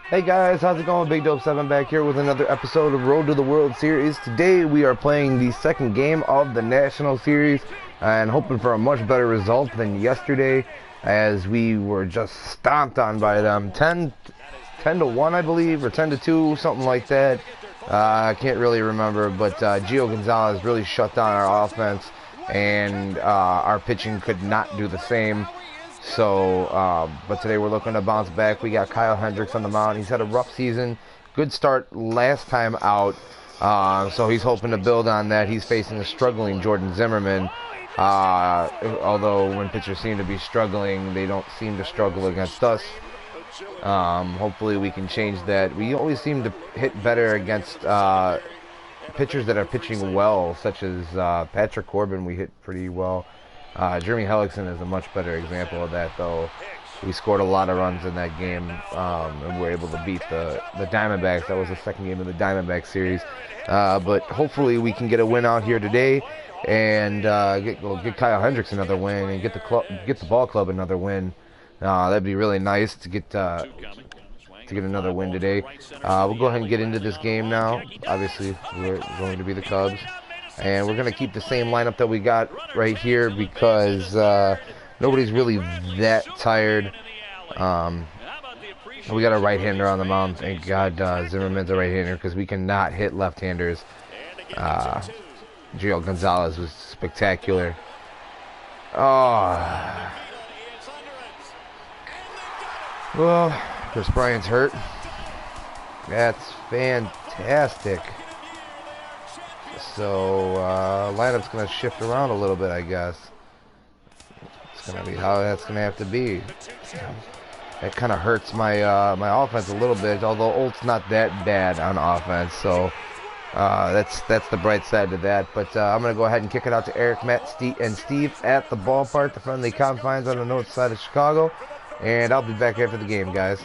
Hey guys, how's it going? Big Dope 7 back here with another episode of Road to the World Series. Today we are playing the second game of the National Series and hoping for a much better result than yesterday as we were just stomped on by them. 10 to 1 I believe, or 10 to 2, something like that. I can't really remember, but Gio Gonzalez really shut down our offense and our pitching could not do the same. So, but today we're looking to bounce back. We got Kyle Hendricks on the mound. He's had a rough season. Good start last time out. So he's hoping to build on that. He's facing a struggling Jordan Zimmerman. Although when pitchers seem to be struggling, they don't seem to struggle against us. Hopefully we can change that. We always seem to hit better against pitchers that are pitching well, such as Patrick Corbin. We hit pretty well. Jeremy Hellickson is a much better example of that, though. We scored a lot of runs in that game, and we were able to beat the Diamondbacks. That was the second game of the Diamondback series. But hopefully we can get a win out here today and get Kyle Hendricks another win and get the ball club another win. That'd be really nice to get another win today. We'll go ahead and get into this game now. Obviously, we're going to be the Cubs. And we're going to keep the same lineup that we got right here because nobody's really that tired. We got a right-hander on the mound. Thank God Zimmerman's a right-hander because we cannot hit left-handers. Gio Gonzalez was spectacular. Oh. Well, Chris Bryant's hurt. That's fantastic. So lineup's going to shift around a little bit, I guess. It's going to be how that's going to have to be. That kind of hurts my my offense a little bit, although Olt's not that bad on offense. So that's the bright side to that. But I'm going to go ahead and kick it out to Eric, Matt, and Steve at the ballpark, the friendly confines on the north side of Chicago. And I'll be back after the game, guys.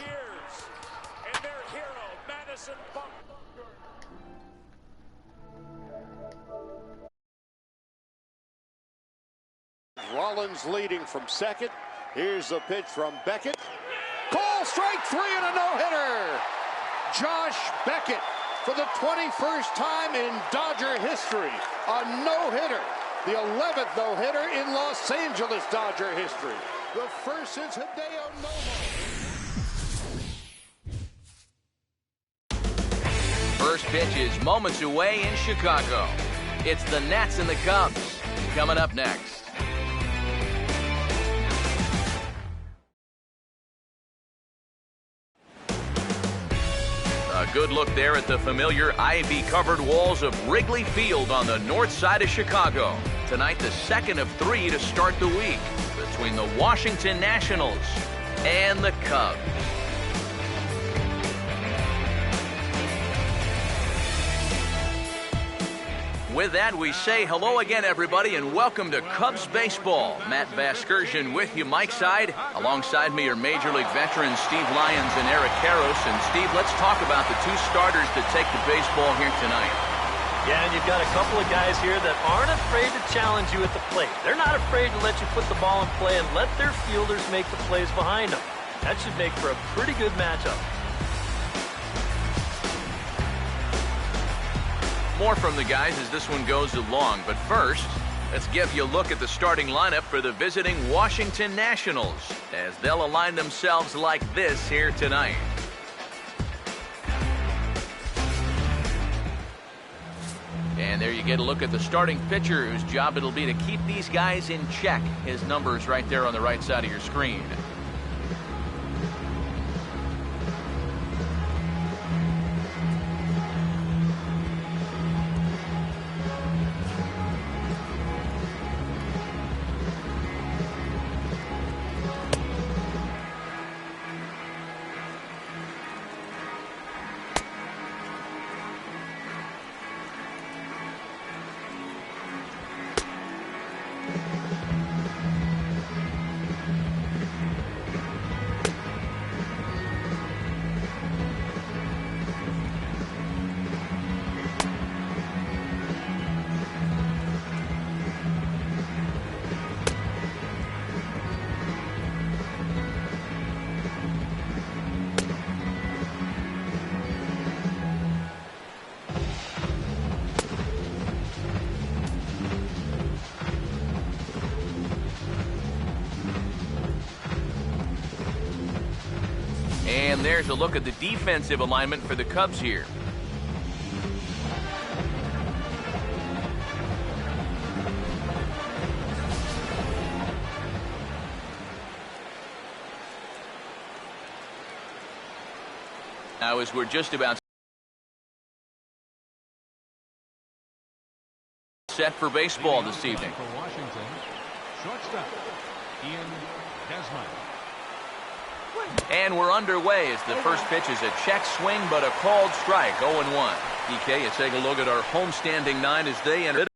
Rollins leading from second. Here's the pitch from Beckett. Call strike three and a no-hitter. Josh Beckett for the 21st time in Dodger history. A no-hitter. The 11th no-hitter in Los Angeles Dodger history. The first since Hideo Nomo. First pitch is moments away in Chicago. It's the Nats and the Cubs. Coming up next. A good look there at the familiar ivy-covered walls of Wrigley Field on the north side of Chicago. Tonight, the second of three to start the week between the Washington Nationals and the Cubs. With that, we say hello again, everybody, and welcome to Cubs Baseball. Matt Vasgersian with you, Mike Side. Alongside me are Major League veterans Steve Lyons and Eric Karros. And Steve, let's talk about the two starters that take the baseball here tonight. Yeah, and you've got a couple of guys here that aren't afraid to challenge you at the plate. They're not afraid to let you put the ball in play and let their fielders make the plays behind them. That should make for a pretty good matchup. More from the guys as this one goes along, but first, let's give you a look at the starting lineup for the visiting Washington Nationals as they'll align themselves like this here tonight. And there you get a look at the starting pitcher whose job it'll be to keep these guys in check. His number's right there on the right side of your screen. And there's a look at the defensive alignment for the Cubs here. Now, as we're just about set for baseball this evening. For Washington, shortstop, Ian Desmond. And we're underway as the first pitch is a check swing, but a called strike, 0-1. DK, you take a look at our homestanding nine as they enter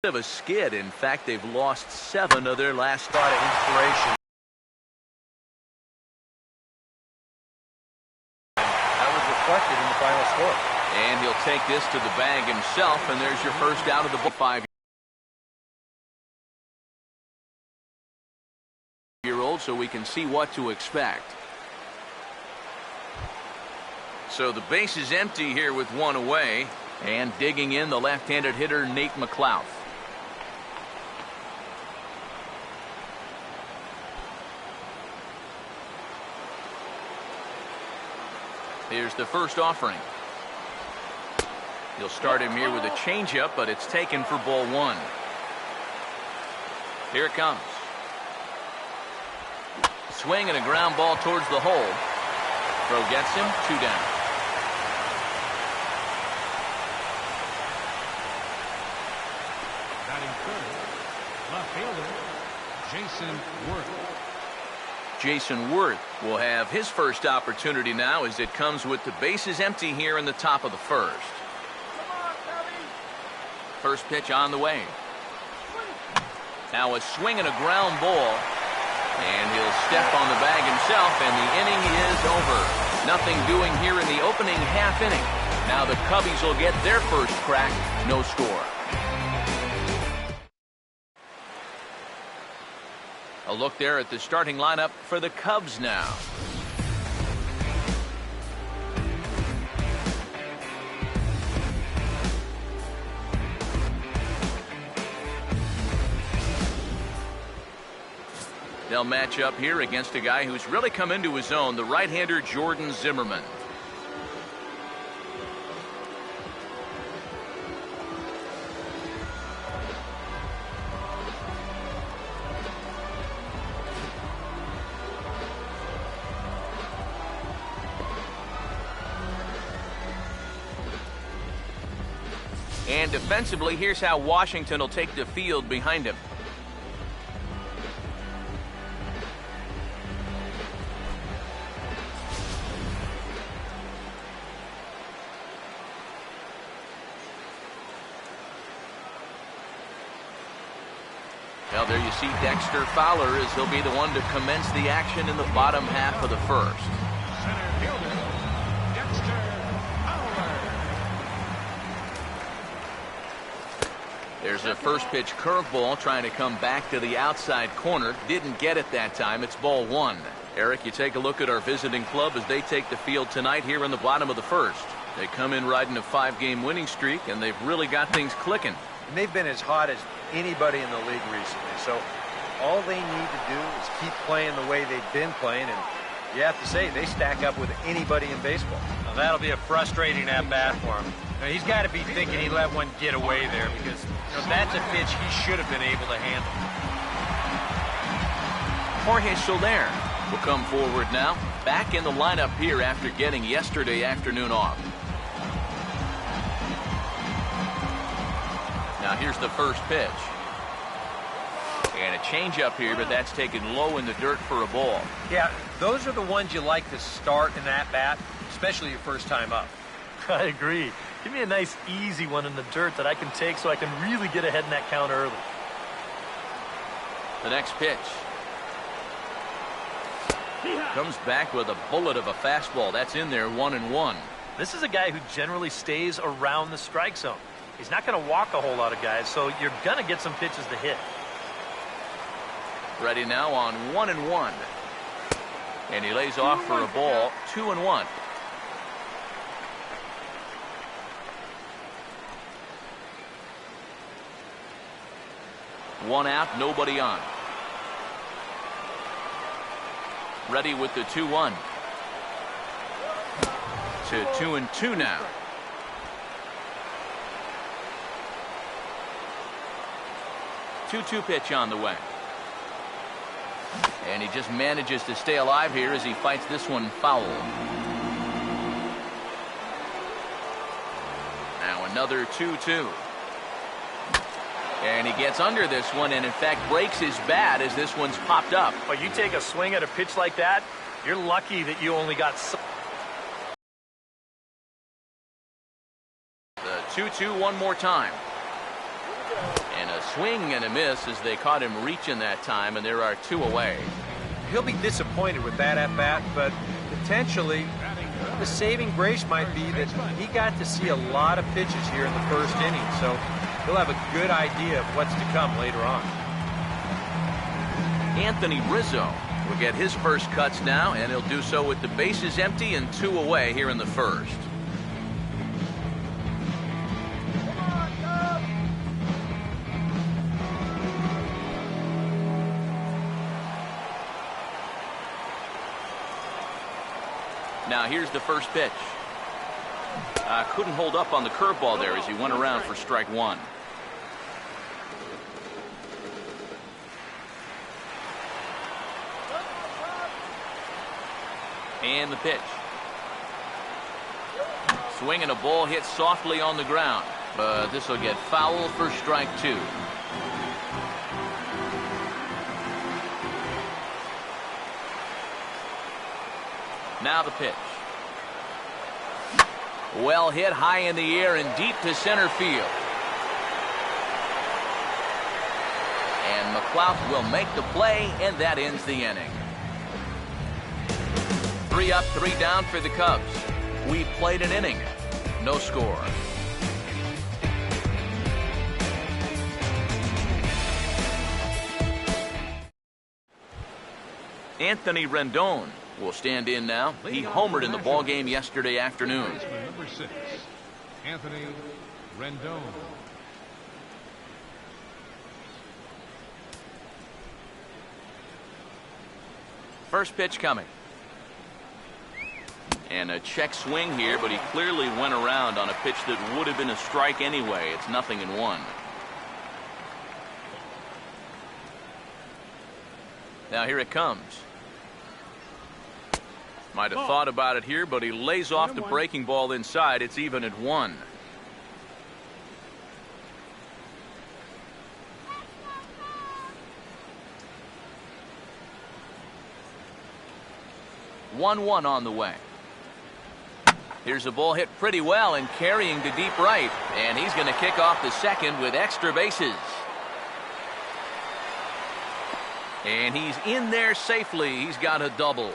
of a skid. In fact, they've lost 7 of their last. A lot of inspiration. That was reflected in the final score. And he'll take this to the bag himself, and there's your first out of the ball. 5-year-old, so we can see what to expect. So the base is empty here with 1 away, and digging in the left-handed hitter Nate McLouth. Here's the first offering. He'll start him here with a changeup, but it's taken for ball 1. Here it comes. Swing and a ground ball towards the hole. Throw gets him, 2 down. Batting third, left fielder, Jason Worth. Jason Worth will have his first opportunity now as it comes with the bases empty here in the top of the first. First pitch on the way. Now a swing and a ground ball. And he'll step on the bag himself, and the inning is over. Nothing doing here in the opening half inning. Now the Cubbies will get their first crack, no score. A look there at the starting lineup for the Cubs now. They'll match up here against a guy who's really come into his own, the right-hander Jordan Zimmerman. And defensively, here's how Washington will take the field behind him. Well, there you see Dexter Fowler as he'll be the one to commence the action in the bottom half of the first. Center fielder, Dexter Fowler. There's a first pitch curveball trying to come back to the outside corner. Didn't get it that time. It's ball 1. Eric, you take a look at our visiting club as they take the field tonight here in the bottom of the first. They come in riding a 5-game winning streak, and they've really got things clicking. And they've been as hot as anybody in the league recently. So all they need to do is keep playing the way they've been playing, and you have to say they stack up with anybody in baseball. Now, that'll be a frustrating at-bat for him. Now, he's got to be thinking he let one get away there because that's a pitch he should have been able to handle. Jorge Soler will come forward now, back in the lineup here after getting yesterday afternoon off. Now here's the first pitch. And a changeup here, but that's taken low in the dirt for a ball. Yeah, those are the ones you like to start in that bat, especially your first time up. I agree. Give me a nice, easy one in the dirt that I can take so I can really get ahead in that count early. The next pitch. Comes back with a bullet of a fastball. That's in there, 1-1. This is a guy who generally stays around the strike zone. He's not going to walk a whole lot of guys, so you're going to get some pitches to hit. Ready now on 1-1. And he lays off for a ball, 2-1. One out, nobody on. Ready with the 2-1. To 2-2 now. Two-two pitch on the way. And he just manages to stay alive here as he fights this one foul. Now another 2-2. And he gets under this one and in fact breaks his bat as this one's popped up. But you take a swing at a pitch like that, you're lucky that you only got The 2-2 one more time. And a swing and a miss as they caught him reaching that time, and there are two away. He'll be disappointed with that at bat, but potentially the saving grace might be that he got to see a lot of pitches here in the first inning, so he'll have a good idea of what's to come later on. Anthony Rizzo will get his first cuts now, and he'll do so with the bases empty and two away here in the first. Now here's the first pitch. Couldn't hold up on the curveball there as he went around for strike one. And the pitch. Swinging a ball hit softly on the ground, but this will get foul for strike two. Now the pitch. Well hit high in the air and deep to center field. And McLeod will make the play, and that ends the inning. 3 up, 3 down for the Cubs. We played an inning. No score. Anthony Rendon will stand in now. He homered in the ball game yesterday afternoon. Number 6, Anthony Rendon. First pitch coming. And a check swing here, but he clearly went around on a pitch that would have been a strike anyway. It's 0-1. Now here it comes. Might have thought about it here, but he lays off the breaking ball inside. It's even at 1. One on the way. Here's a ball hit pretty well and carrying to deep right, and he's going to kick off the second with extra bases. And he's in there safely. He's got a double.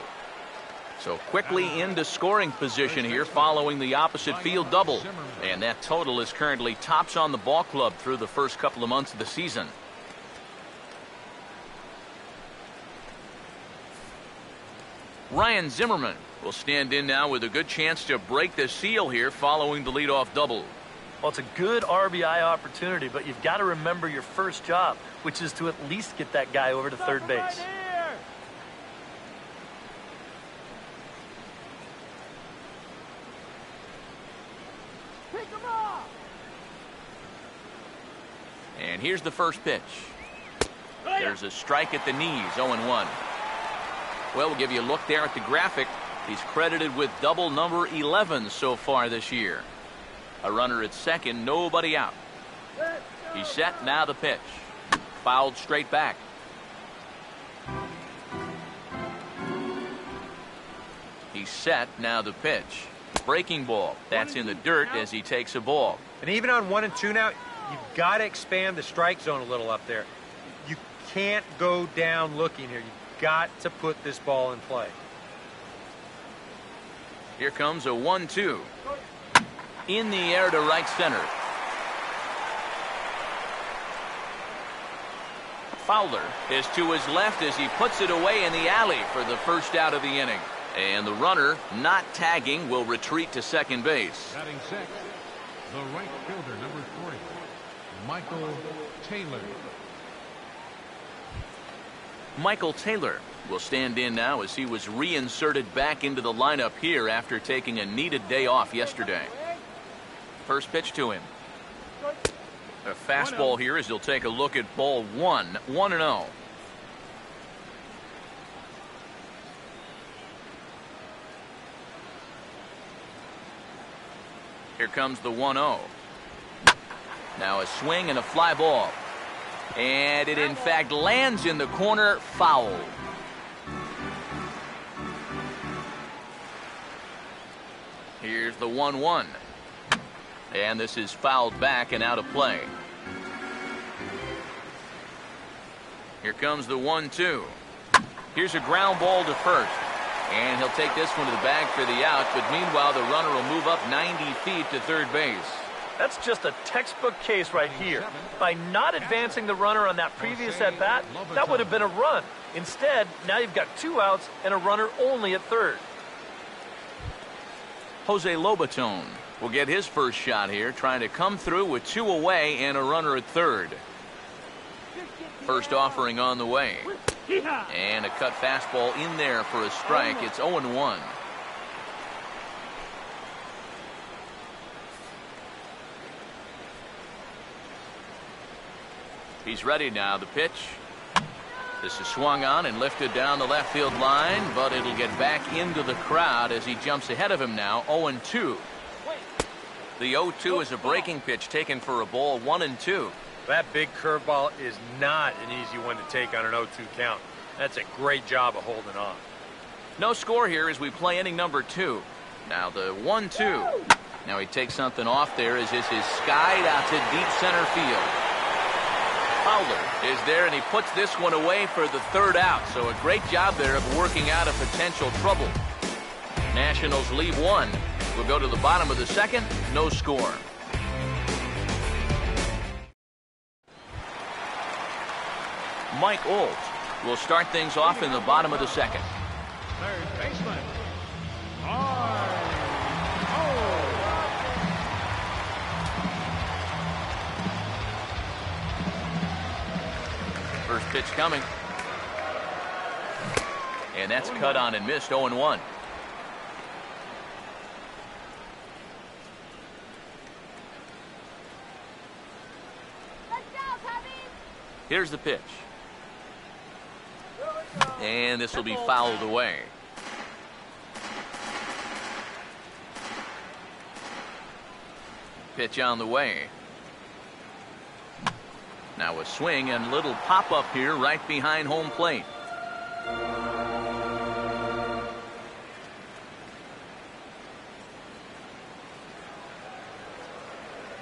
So quickly into scoring position here following the opposite field double. And that total is currently tops on the ball club through the first couple of months of the season. Ryan Zimmerman will stand in now with a good chance to break the seal here following the leadoff double. Well, it's a good RBI opportunity, but you've got to remember your first job, which is to at least get that guy over to third base. And here's the first pitch. There's a strike at the knees, 0-1. Well, we'll give you a look there at the graphic. He's credited with double number 11 so far this year. A runner at second, nobody out. He's set, now the pitch. Fouled straight back. He's set, now the pitch. Breaking ball. That's in the dirt as he takes a ball. And even on 1 and 2 now, you've got to expand the strike zone a little up there. You can't go down looking here. You've got to put this ball in play. Here comes a 1-2. In the air to right center. Fowler is to his left as he puts it away in the alley for the first out of the inning. And the runner, not tagging, will retreat to second base. Batting sixth, the right fielder, number 40, Michael Taylor. Michael Taylor will stand in now as he was reinserted back into the lineup here after taking a needed day off yesterday. First pitch to him. A fastball here as he'll take a look at ball one. 1-0. Here comes the 1-0. Now a swing and a fly ball. And it in fact lands in the corner, foul. Here's the 1-1. And this is fouled back and out of play. Here comes the 1-2. Here's a ground ball to first. And he'll take this one to the bag for the out, but meanwhile the runner will move up 90 feet to third base. That's just a textbook case right here. By not advancing the runner on that previous at-bat, that would have been a run. Instead, now you've got 2 outs and a runner only at third. Jose Lobaton will get his first shot here, trying to come through with 2 away and a runner at third. First offering on the way. And a cut fastball in there for a strike. It's 0-1. He's ready now. The pitch. This is swung on and lifted down the left field line, but it'll get back into the crowd as he jumps ahead of him now. 0-2. The 0-2 is a breaking pitch taken for a ball. 1-2. That big curveball is not an easy one to take on an 0-2 count. That's a great job of holding on. No score here as we play inning number 2. Now the 1-2. Now he takes something off there as this is skied out to deep center field. Fowler is there and he puts this one away for the third out. So a great job there of working out a potential trouble. Nationals lead 1. We'll go to the bottom of the second. No score. Mike Olt will start things off in the bottom of the second. Third baseman. First pitch coming. And that's cut on and missed. 0-1. Here's the pitch. And this will be fouled away. Pitch on the way. Now a swing and little pop up here right behind home plate.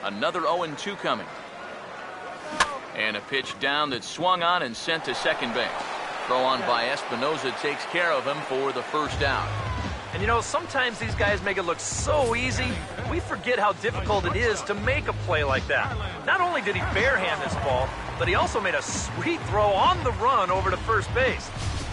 Another 0-2 coming. And a pitch down that swung on and sent to second base. Throw on by Espinosa takes care of him for the first out. And you know, sometimes these guys make it look so easy, we forget how difficult it is to make a play like that. Not only did he barehand this ball, but he also made a sweet throw on the run over to first base.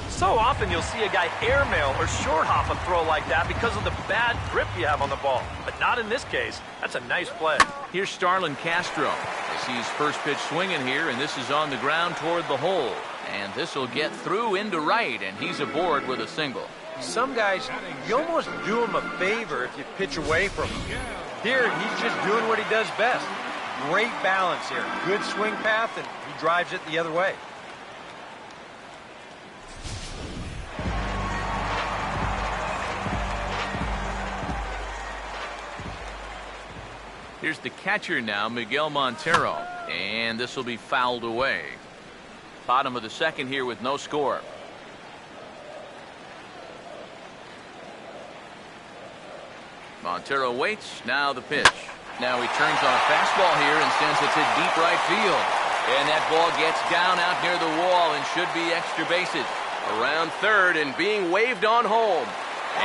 So often you'll see a guy airmail or short hop a throw like that because of the bad grip you have on the ball. But not in this case. That's a nice play. Here's Starlin Castro as he's first pitch swinging here, and this is on the ground toward the hole. And this will get through into right, and he's aboard with a single. Some guys, you almost do him a favor if you pitch away from him. Here, he's just doing what he does best. Great balance here. Good swing path, and he drives it the other way. Here's the catcher now, Miguel Montero. And this will be fouled away. Bottom of the second here with no score. Montero waits. Now the pitch. Now he turns on a fastball here and sends it to deep right field. And that ball gets down out near the wall and should be extra bases. Around third and being waved on home.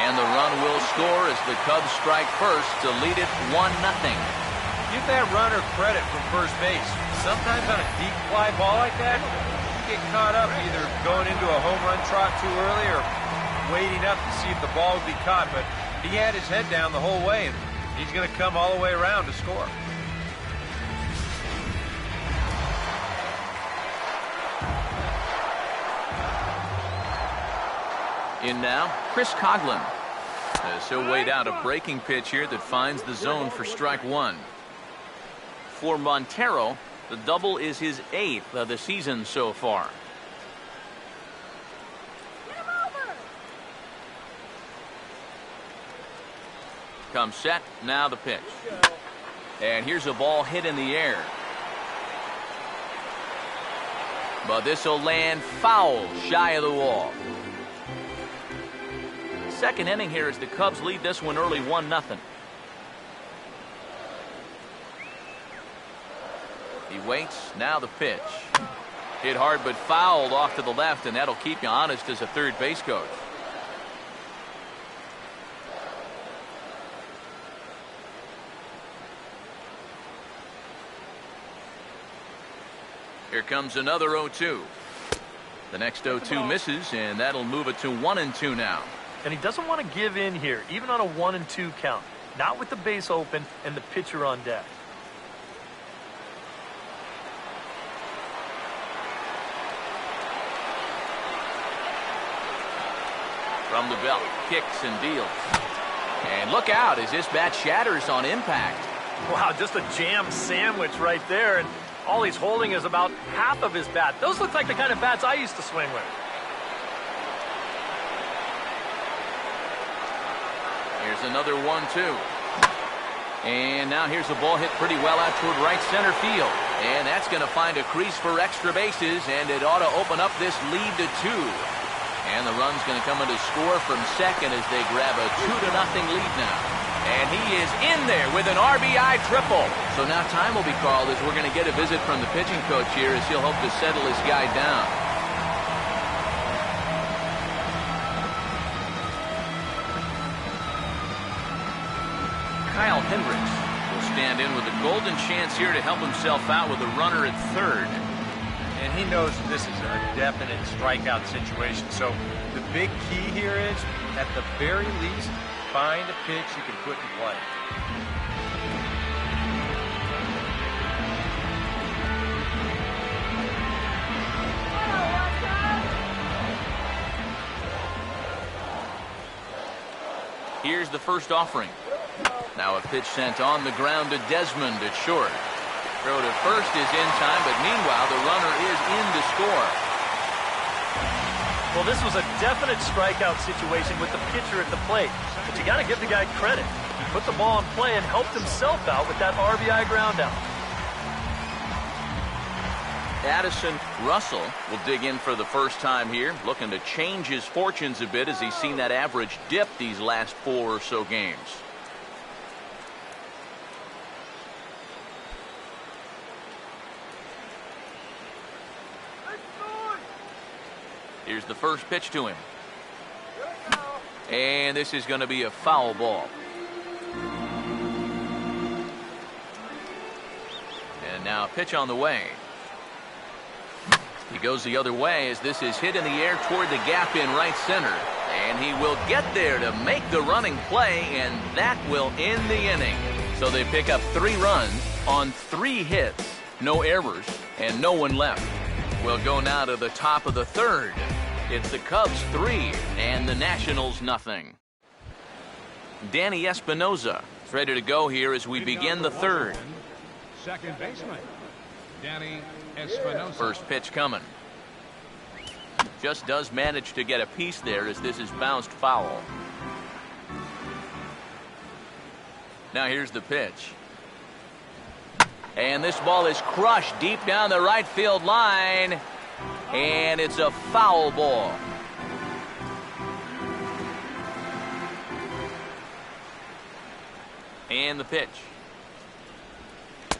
And the run will score as the Cubs strike first to lead it 1-0. Give that runner credit from first base. Sometimes on a deep fly ball like that, you get caught up either going into a home run trot too early or waiting up to see if the ball would be caught. But he had his head down the whole way, and he's going to come all the way around to score. In now, Chris Coughlin. As he'll wait out a breaking pitch here that finds the zone for strike one. For Montero, the double is his 8th of the season so far. Comes set, now the pitch. And here's a ball hit in the air. But this will land foul, shy of the wall. Second inning here as the Cubs lead this one early 1-0. He waits, now the pitch. Hit hard but fouled off to the left, and that'll keep you honest as a third base coach. Here comes another 0-2. The next 0-2 misses, and that'll move it to 1-2 now. And he doesn't want to give in here, even on a 1-2 count. Not with the base open and the pitcher on deck. From the belt, kicks and deals. And look out as this bat shatters on impact. Wow, just a jam sandwich right there. And all he's holding is about half of his bat. Those look like the kind of bats I used to swing with. Here's another 1-2. And now here's a ball hit pretty well out toward right center field. And that's going to find a crease for extra bases, and it ought to open up this lead to 2. And the run's going to come in to score from second as they grab a 2-0 lead now. And he is in there with an RBI triple. So now time will be called as we're going to get a visit from the pitching coach here as he'll hope to settle his guy down. Kyle Hendricks will stand in with a golden chance here to help himself out with a runner at third. And he knows that this is a definite strikeout situation. So the big key here is, at the very least, find a pitch you can put in play. Here's the first offering. Now a pitch sent on the ground to Desmond at short. Throw to first is in time, but meanwhile the runner is in to score. Well, this was a definite strikeout situation with the pitcher at the plate. But you got to give the guy credit. He put the ball in play and helped himself out with that RBI ground out. Addison Russell will dig in for the first time here, looking to change his fortunes a bit as he's seen that average dip these last 4 or so games. Here's the first pitch to him. And this is going to be a foul ball. And now a pitch on the way. He goes the other way as this is hit in the air toward the gap in right center. And he will get there to make the running play, and that will end the inning. So they pick up 3 runs on 3 hits, no errors, and no one left. We'll go now to the top of the third. It's the Cubs 3 and the Nationals nothing. Danny Espinoza is ready to go here as we begin the third. Second baseman, Danny Espinoza. First pitch coming. Just does manage to get a piece there as this is bounced foul. Now here's the pitch. And this ball is crushed deep down the right field line. And it's a foul ball. And the pitch.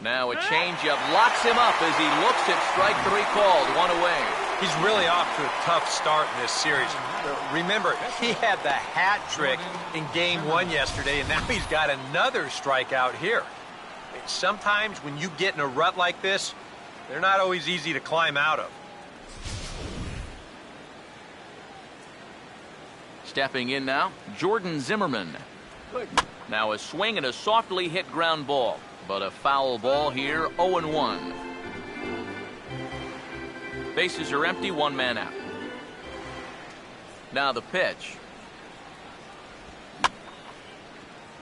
Now a changeup locks him up as he looks at strike 3 called, 1 away. He's really off to a tough start in this series. Remember, he had the hat trick in Game 1 yesterday, and now he's got another strikeout here. Sometimes when you get in a rut like this, they're not always easy to climb out of. Stepping in now, Jordan Zimmerman. Now a swing and a softly hit ground ball, but a foul ball here, 0-1. Bases are empty, 1 man out. Now the pitch.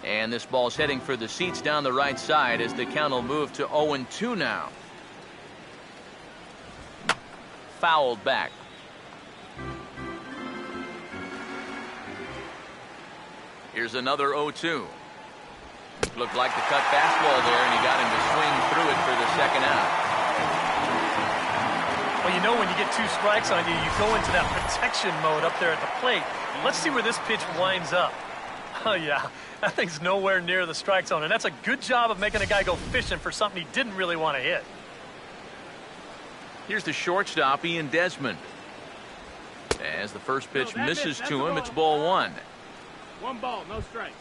And this ball's heading for the seats down the right side as the count will move to 0-2 now. Fouled back. Here's another 0-2. Looked like the cut fastball there, and he got him to swing through it for the second out. Well, you know when you get 2 strikes on you, you go into that protection mode up there at the plate. Let's see where this pitch winds up. Oh, yeah, that thing's nowhere near the strike zone, and that's a good job of making a guy go fishing for something he didn't really want to hit. Here's the shortstop, Ian Desmond. As the first pitch misses to him, it's ball 1. 1 ball, no strikes.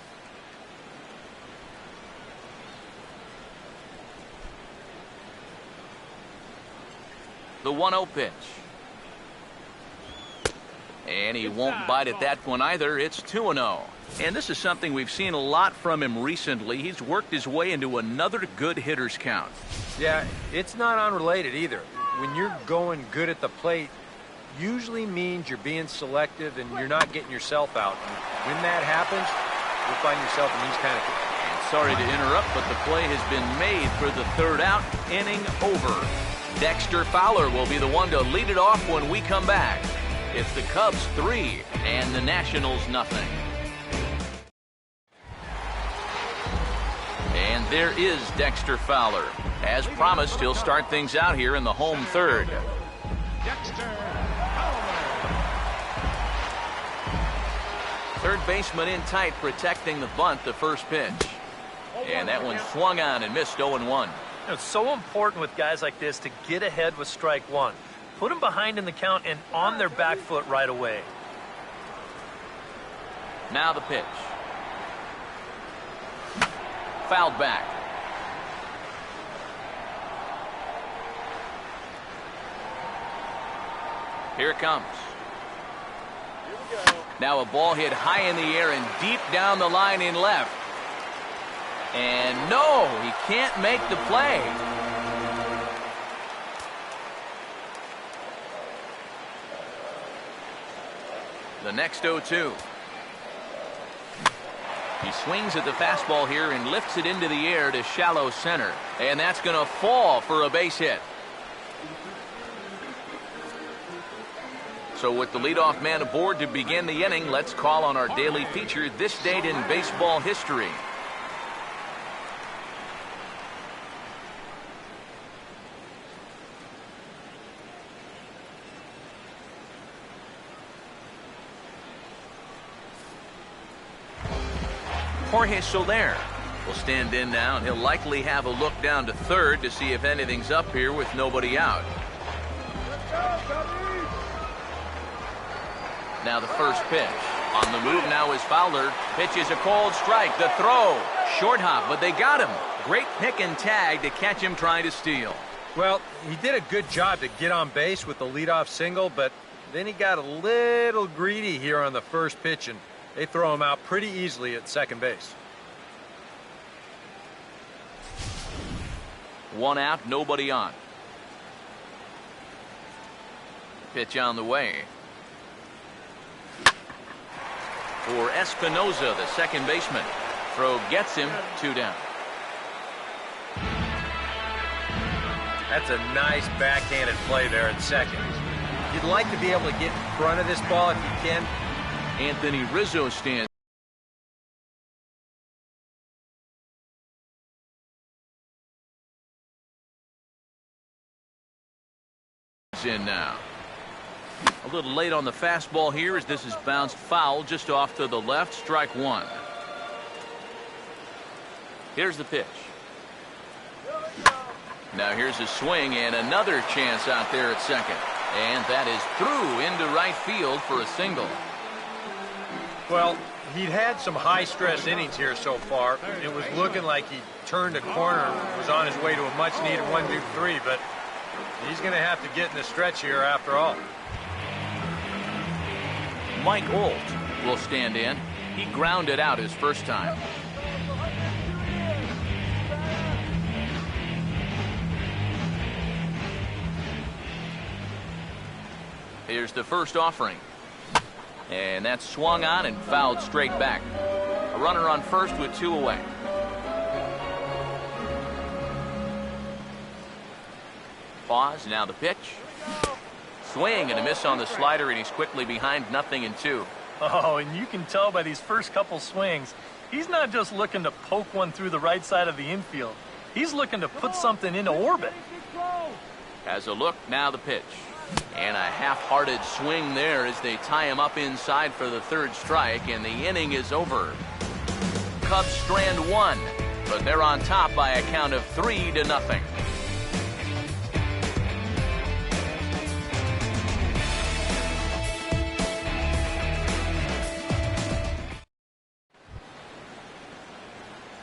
The 1-0 pitch. And he won't bite at that one either. It's 2-0. And this is something we've seen a lot from him recently. He's worked his way into another good hitter's count. Yeah, it's not unrelated either. When you're going good at the plate, usually means you're being selective and you're not getting yourself out. And when that happens, you'll find yourself in these kind of things. And sorry to interrupt, but the play has been made for the 3rd out, inning over. Dexter Fowler will be the one to lead it off when we come back. It's the Cubs 3 and the Nationals nothing. And there is Dexter Fowler. As promised, he'll start things out here in the home 3rd. Third baseman in tight, protecting the bunt, the first pitch. And that one swung on and missed 0-1. It's so important with guys like this to get ahead with strike 1. Put them behind in the count and on their back foot right away. Now the pitch. Fouled back. Here it comes. Now a ball hit high in the air and deep down the line in left. And no, he can't make the play. The next 0-2. He swings at the fastball here and lifts it into the air to shallow center. And that's going to fall for a base hit. So with the leadoff man aboard to begin the inning, let's call on our daily feature, This Date in Baseball History. Jorge Soler will stand in now, and he'll likely have a look down to 3rd to see if anything's up here with nobody out. Now the first pitch. On the move now is Fowler. Pitch is a cold strike. The throw. Short hop, but they got him. Great pick and tag to catch him trying to steal. Well, he did a good job to get on base with the leadoff single, but then he got a little greedy here on the first pitch, and they throw him out pretty easily at second base. 1 out, nobody on. Pitch on the way. For Espinoza, the second baseman. Throw gets him, 2 down. That's a nice backhanded play there at second. You'd like to be able to get in front of this ball if you can. Anthony Rizzo stands in now. A little late on the fastball here as this is bounced foul just off to the left. Strike 1. Here's the pitch. Now here's a swing and another chance out there at second. And that is through into right field for a single. Well, he'd had some high-stress innings here so far. It was looking like he turned a corner, was on his way to a much-needed 1-2-3, but he's going to have to get in the stretch here after all. Mike Olt will stand in. He grounded out his first time. Here's the first offering. And that's swung on and fouled straight back. A runner on first with 2 away. Pause, now the pitch. Swing and a miss on the slider, and he's quickly behind 0-2. Oh, and you can tell by these first couple swings, he's not just looking to poke one through the right side of the infield. He's looking to put something into orbit. Has a look, now the pitch. And a half-hearted swing there as they tie him up inside for the 3rd strike, and the inning is over. Cubs strand 1, but they're on top by a count of 3-0.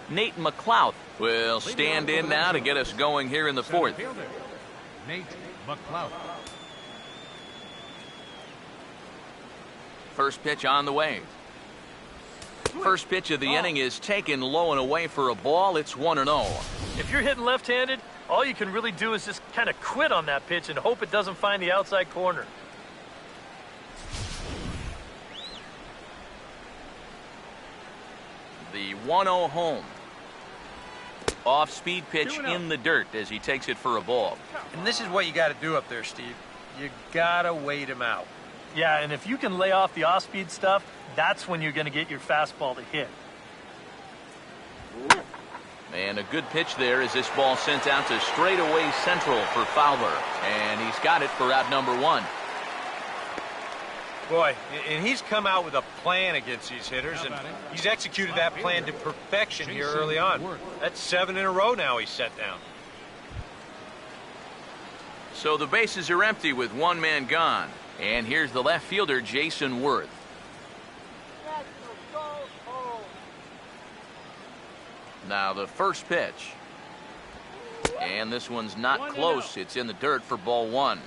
Nate McLeod will stand in now to get us going here in the 4th. Nate McLeod. First pitch on the way. First pitch of the inning is taken low and away for a ball. It's 1-0. If you're hitting left-handed, all you can really do is just kind of quit on that pitch and hope it doesn't find the outside corner. The 1-0 home. Off-speed pitch in the dirt as he takes it for a ball. And this is what you got to do up there, Steve. You got to wait him out. Yeah, and if you can lay off the off-speed stuff, that's when you're going to get your fastball to hit. And a good pitch there as this ball sent out to straightaway central for Fowler. And he's got it for out number 1. Boy, and he's come out with a plan against these hitters, and he's executed that plan to perfection here early on. That's 7 in a row now he's set down. So the bases are empty with 1 man gone. And here's the left fielder, Jason Worth. Now the first pitch. And this one's not close. It's in the dirt for ball 1.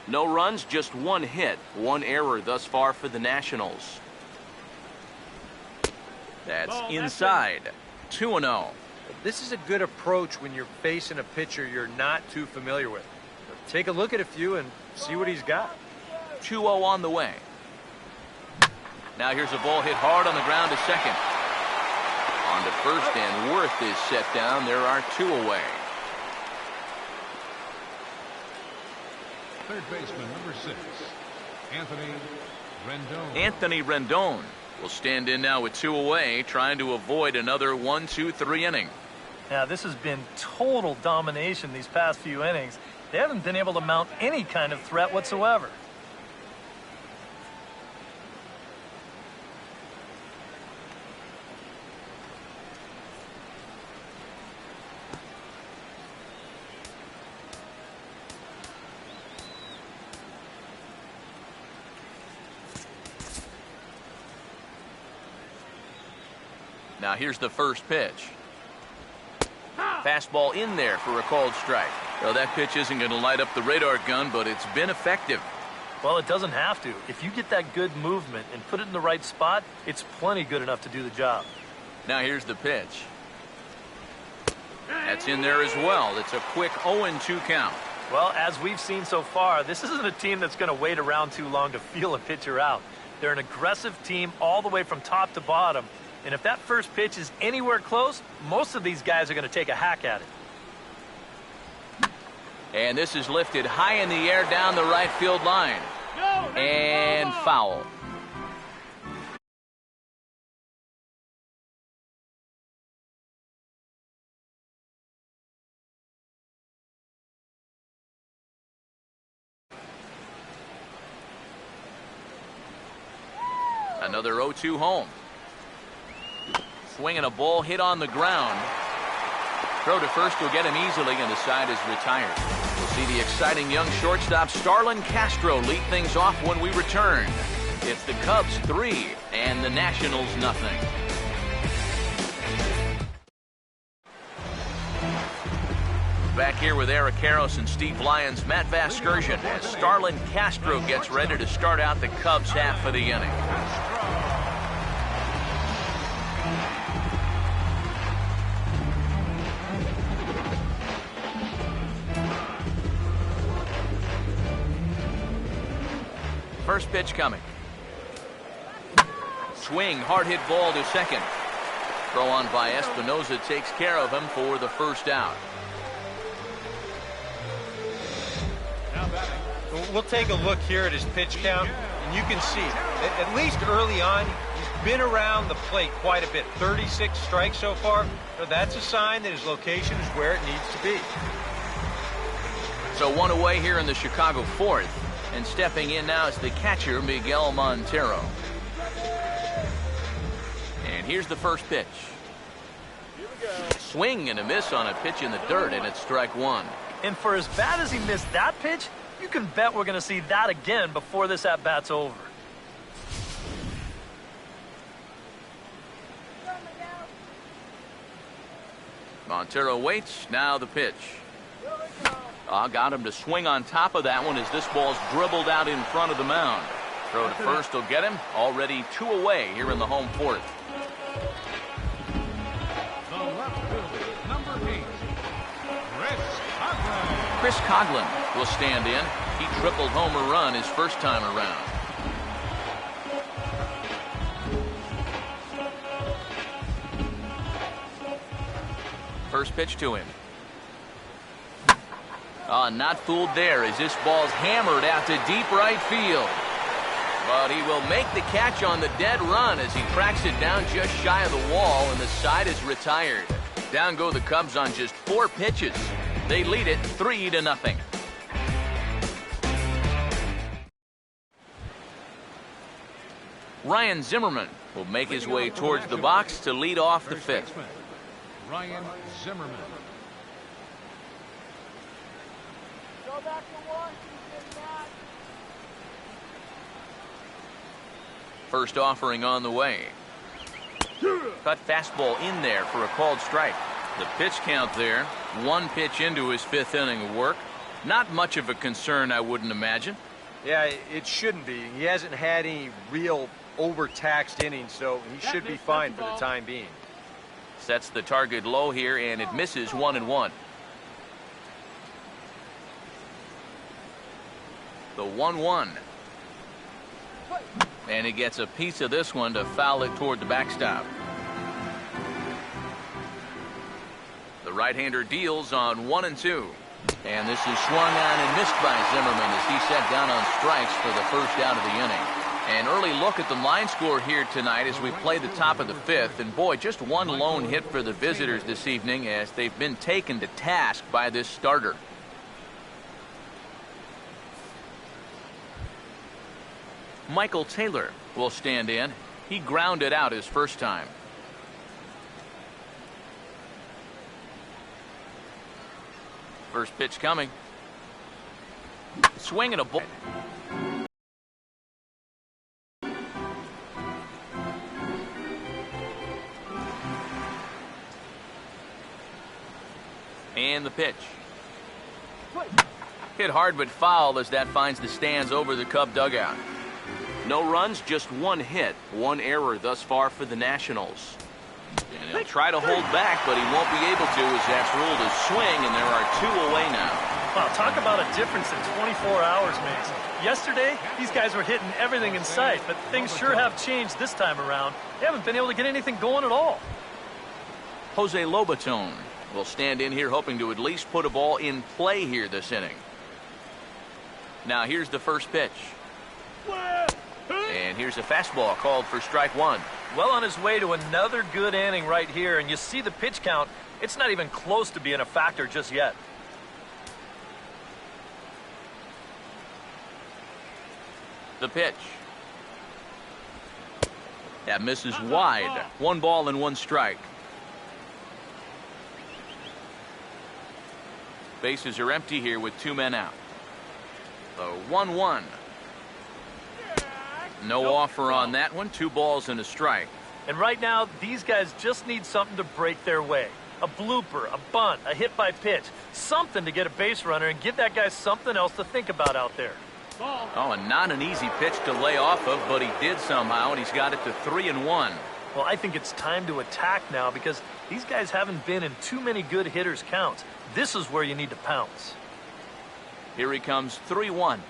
No runs, just 1 hit, 1 error thus far for the Nationals. That's inside. 2-0. This is a good approach when you're facing a pitcher you're not too familiar with. Take a look at a few and see what he's got. 2-0 on the way. Now here's a ball hit hard on the ground to second. On to first, and Worth is set down. There are 2 away. Third baseman, number 6, Anthony Rendon. Anthony Rendon will stand in now with 2 away, trying to avoid another 1-2-3 inning. Now, this has been total domination these past few innings. They haven't been able to mount any kind of threat whatsoever. Now here's the first pitch. Fastball in there for a called strike. Well, that pitch isn't going to light up the radar gun, but it's been effective. Well, it doesn't have to. If you get that good movement and put it in the right spot, it's plenty good enough to do the job. Now here's the pitch. That's in there as well. It's a quick 0-2 count. Well, as we've seen so far, this isn't a team that's going to wait around too long to feel a pitcher out. They're an aggressive team all the way from top to bottom. And if that first pitch is anywhere close, most of these guys are going to take a hack at it. And this is lifted high in the air down the right field line. And foul. Another 0-2 home. Swinging a ball hit on the ground. Throw to first will get him easily, and the side is retired. We'll see the exciting young shortstop Starlin Castro lead things off when we return. It's the Cubs 3 and the Nationals nothing. Back here with Eric Karros and Steve Lyons, Matt Vasgersian, as Starlin Castro gets ready to start out the Cubs half of the inning. First pitch coming. Swing, hard hit ball to second. Throw on by Espinosa takes care of him for the first out. We'll take a look here at his pitch count, and you can see, at least early on, he's been around the plate quite a bit. 36 strikes so far. So that's a sign that his location is where it needs to be. So one away here in the Chicago fourth. And stepping in now is the catcher, Miguel Montero. And here's the first pitch. Swing and a miss on a pitch in the dirt, and it's strike one. And for as bad as he missed that pitch, you can bet we're going to see that again before this at-bat's over. Montero waits. Now the pitch. Got him to swing on top of that one as this ball's dribbled out in front of the mound. Throw to first will get him. Already 2 away here in the home fourth. The left fielder, number 8, Chris Coghlan will stand in. He tripled home a run his first time around. First pitch to him. Not fooled there as this ball's hammered out to deep right field. But he will make the catch on the dead run as he cracks it down just shy of the wall, and the side is retired. Down go the Cubs on just 4 pitches. They lead it 3-0. Ryan Zimmerman will make his way towards the box to lead off the fifth. Ryan Zimmerman. First offering on the way. Cut fastball in there for a called strike. The pitch count there. 1 pitch into his 5th inning of work. Not much of a concern, I wouldn't imagine. Yeah, it shouldn't be. He hasn't had any real overtaxed innings, so he should be fine for the time being. Sets the target low here, and it misses 1-1. The 1-1. And he gets a piece of this one to foul it toward the backstop. The right-hander deals on 1-2. And this is swung on and missed by Zimmerman as he set down on strikes for the first out of the inning. An early look at the line score here tonight as we play the top of the 5th. And boy, just 1 lone hit for the visitors this evening as they've been taken to task by this starter. Michael Taylor will stand in. He grounded out his first time. First pitch coming. Swing and a ball. And the pitch. Hit hard but foul as that finds the stands over the Cub dugout. No runs, just 1 hit, 1 error thus far for the Nationals. And he'll try to hold back, but he won't be able to as that's ruled a swing, and there are 2 away now. Wow, talk about a difference in 24 hours, Mason. Yesterday, these guys were hitting everything in sight, but things sure have changed this time around. They haven't been able to get anything going at all. Jose Lobaton will stand in here hoping to at least put a ball in play here this inning. Now here's the first pitch. And here's a fastball called for strike 1. Well on his way to another good inning right here, and you see the pitch count. It's not even close to being a factor just yet. The pitch. That misses wide. 1 ball and 1 strike. Bases are empty here with 2 men out. The 1-1. No offer on that one. 2 balls and a strike. And right now, these guys just need something to break their way. A blooper, a bunt, a hit by pitch. Something to get a base runner and give that guy something else to think about out there. Oh, and not an easy pitch to lay off of, but he did somehow, and he's got it to 3-1. Well, I think it's time to attack now because these guys haven't been in too many good hitters' counts. This is where you need to pounce. Here he comes, 3-1.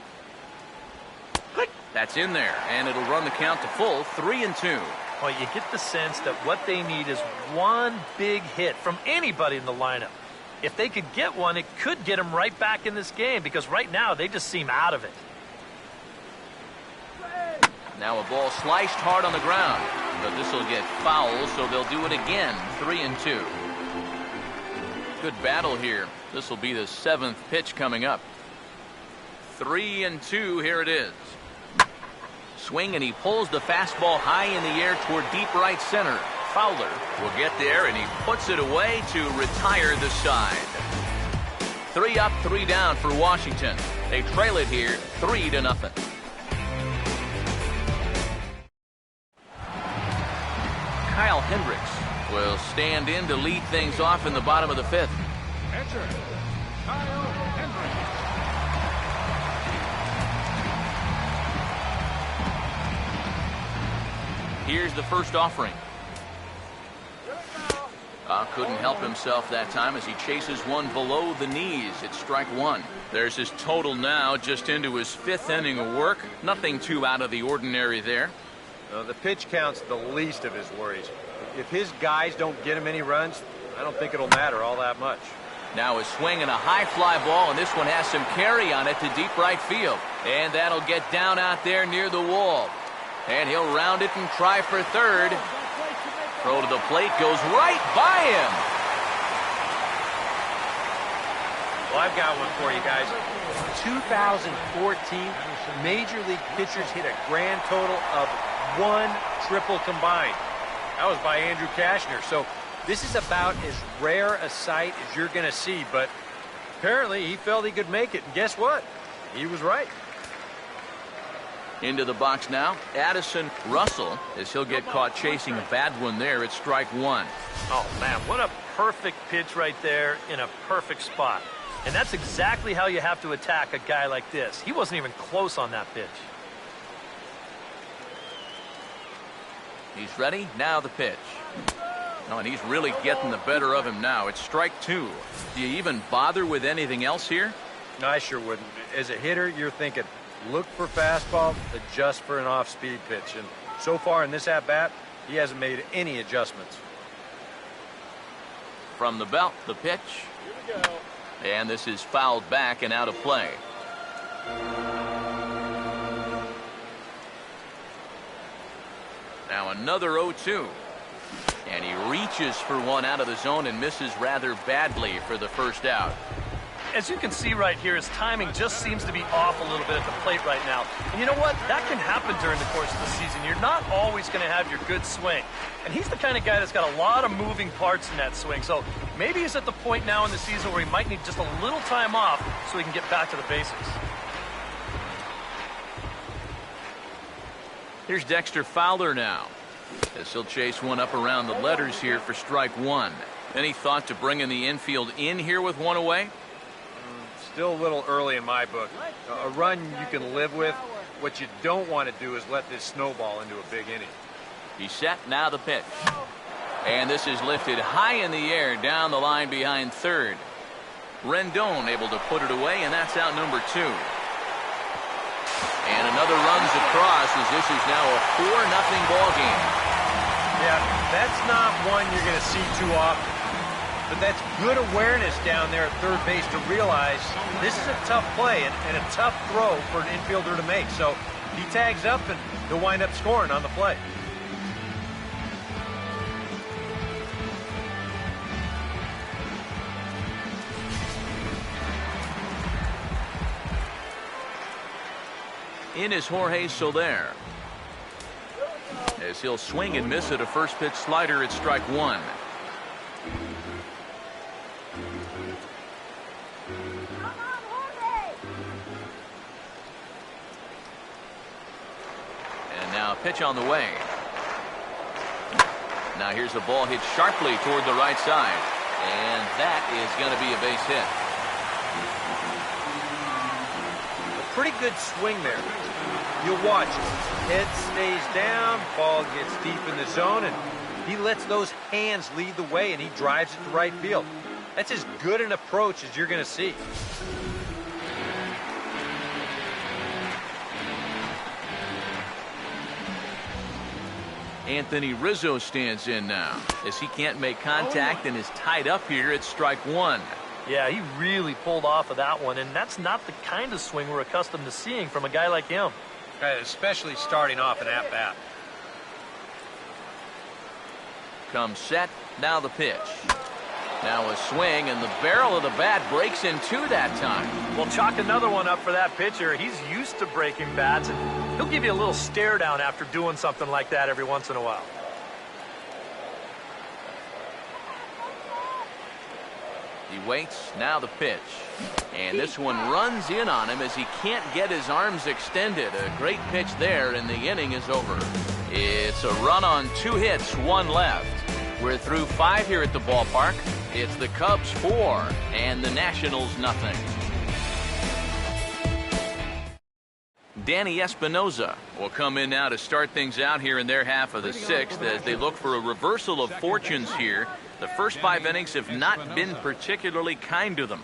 That's in there, and it'll run the count to full, 3-2. Well, you get the sense that what they need is one big hit from anybody in the lineup. If they could get one, it could get them right back in this game, because right now they just seem out of it. Now a ball sliced hard on the ground, but this will get foul, so they'll do it again, 3-2. Good battle here. This will be the 7th pitch coming up. 3-2, here it is. Swing, and he pulls the fastball high in the air toward deep right center. Fowler will get there, and he puts it away to retire the side. 3 up, 3 down for Washington. They trail it here, 3-0. Kyle Hendricks will stand in to lead things off in the bottom of the 5th. Catcher, Kyle Hendricks. Here's the first offering. Couldn't help himself that time as he chases one below the knees. It's strike 1. There's his total now, just into his 5th inning of work. Nothing too out of the ordinary there. The pitch count's the least of his worries. If his guys don't get him any runs, I don't think it'll matter all that much. Now a swing and a high fly ball, and this one has some carry on it to deep right field. And that'll get down out there near the wall. And he'll round it and try for third. Throw to the plate goes right by him. Well, I've got one for you guys. 2014, Major League pitchers hit a grand total of 1 triple combined. That was by Andrew Kashner. So this is about as rare a sight as you're going to see. But apparently he felt he could make it. And guess what? He was right. Into the box now, Addison Russell, as he'll get caught chasing a bad one there. It's strike 1. Oh, man, what a perfect pitch right there in a perfect spot. And that's exactly how you have to attack a guy like this. He wasn't even close on that pitch. He's ready. Now the pitch. Oh, and he's really getting the better of him now. It's strike 2. Do you even bother with anything else here? No, I sure wouldn't. As a hitter, you're thinking, look for fastball, adjust for an off-speed pitch. And so far in this at-bat, he hasn't made any adjustments. From the belt, the pitch. Here we go. And this is fouled back and out of play. Now another 0-2. And he reaches for one out of the zone and misses rather badly for the first out. As you can see right here, his timing just seems to be off a little bit at the plate right now. And you know what? That can happen during the course of the season. You're not always going to have your good swing. And he's the kind of guy that's got a lot of moving parts in that swing. So maybe he's at the point now in the season where he might need just a little time off so he can get back to the basics. Here's Dexter Fowler now, as he'll chase one up around the letters here for strike 1. Any thought to bringing the infield in here with one away? Still a little early in my book. A run you can live with. What you don't want to do is let this snowball into a big inning. He's set. Now the pitch. And this is lifted high in the air down the line behind third. Rendon able to put it away, and that's out number 2. And another runs across as this is now a 4-0 ball game. Yeah, that's not one you're going to see too often. But that's good awareness down there at third base to realize this is a tough play and a tough throw for an infielder to make. So he tags up and he'll wind up scoring on the play. In is Jorge Soler, as he'll swing and miss at a first pitch slider at strike 1. And now a pitch on the way. Now here's a ball hit sharply toward the right side, and that is going to be a base hit. A pretty good swing there. You'll watch it. Head stays down, ball gets deep in the zone, and he lets those hands lead the way, and he drives it to right field. That's as good an approach as you're going to see. Anthony Rizzo stands in now as he can't make contact and is tied up here at strike one. Yeah, he really pulled off of that one, and that's not the kind of swing we're accustomed to seeing from a guy like him. Especially starting off an at-bat. Comes set, now the pitch. Now a swing, and the barrel of the bat breaks in two that time. Well, chalk another one up for that pitcher. He's used to breaking bats, and he'll give you a little stare down after doing something like that every once in a while. He waits, now the pitch. And this one runs in on him as he can't get his arms extended. A great pitch there, and the inning is over. It's a run on 2 hits, 1 left. We're through 5 here at the ballpark. It's the Cubs 4 and the Nationals nothing. Danny Espinoza will come in now to start things out here in their half of the 6th as they look for a reversal of fortunes here. The first 5 innings have not been particularly kind to them.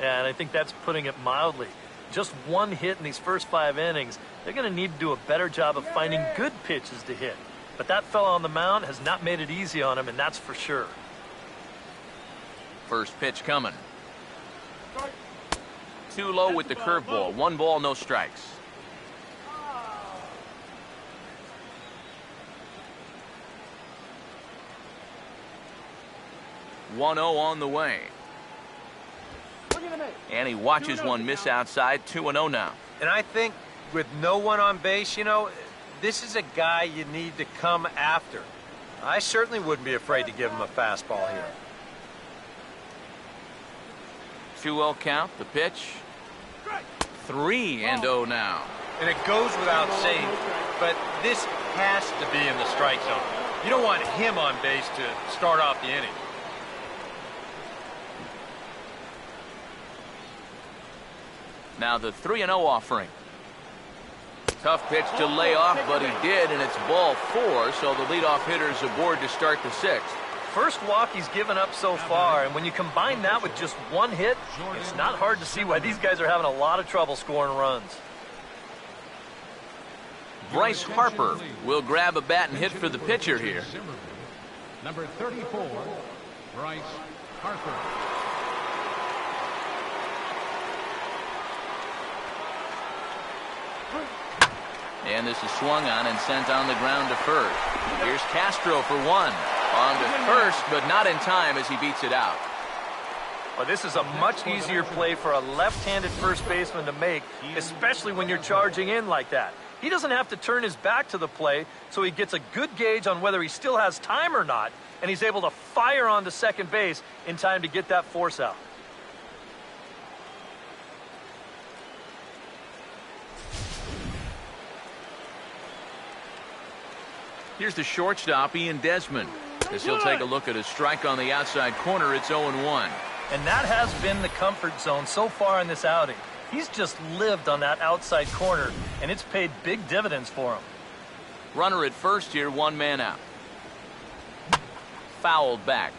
Yeah, and I think that's putting it mildly. Just 1 hit in these first 5 innings. They're going to need to do a better job of finding good pitches to hit. But that fella on the mound has not made it easy on him, and that's for sure. First pitch coming. Too low with the curveball. 1 ball, no strikes. One 0 on the way. And he watches one miss outside. 2-0 now. And I think with no one on base, you know, this is a guy you need to come after. I certainly wouldn't be afraid to give him a fastball here. 2-0 count, the pitch. 3-0 now. And it goes without saying, but this has to be in the strike zone. You don't want him on base to start off the inning. Now the 3-0 offering. Tough pitch to lay off, but he did, and it's ball 4, so the leadoff hitter's aboard to start the 6th. First walk he's given up so far, and when you combine that with just 1 hit, it's not hard to see why these guys are having a lot of trouble scoring runs. Bryce Harper will grab a bat and hit for the pitcher here. Number 34, Bryce Harper. And this is swung on and sent on the ground to first. Here's Castro for 1. On to first, but not in time as he beats it out. Well, this is a much easier play for a left-handed first baseman to make, especially when you're charging in like that. He doesn't have to turn his back to the play, so he gets a good gauge on whether he still has time or not, and he's able to fire on to second base in time to get that force out. Here's the shortstop, Ian Desmond. As he'll take a look at a strike on the outside corner, it's 0-1. And that has been the comfort zone so far in this outing. He's just lived on that outside corner, and it's paid big dividends for him. Runner at first here, 1 man out. Fouled back.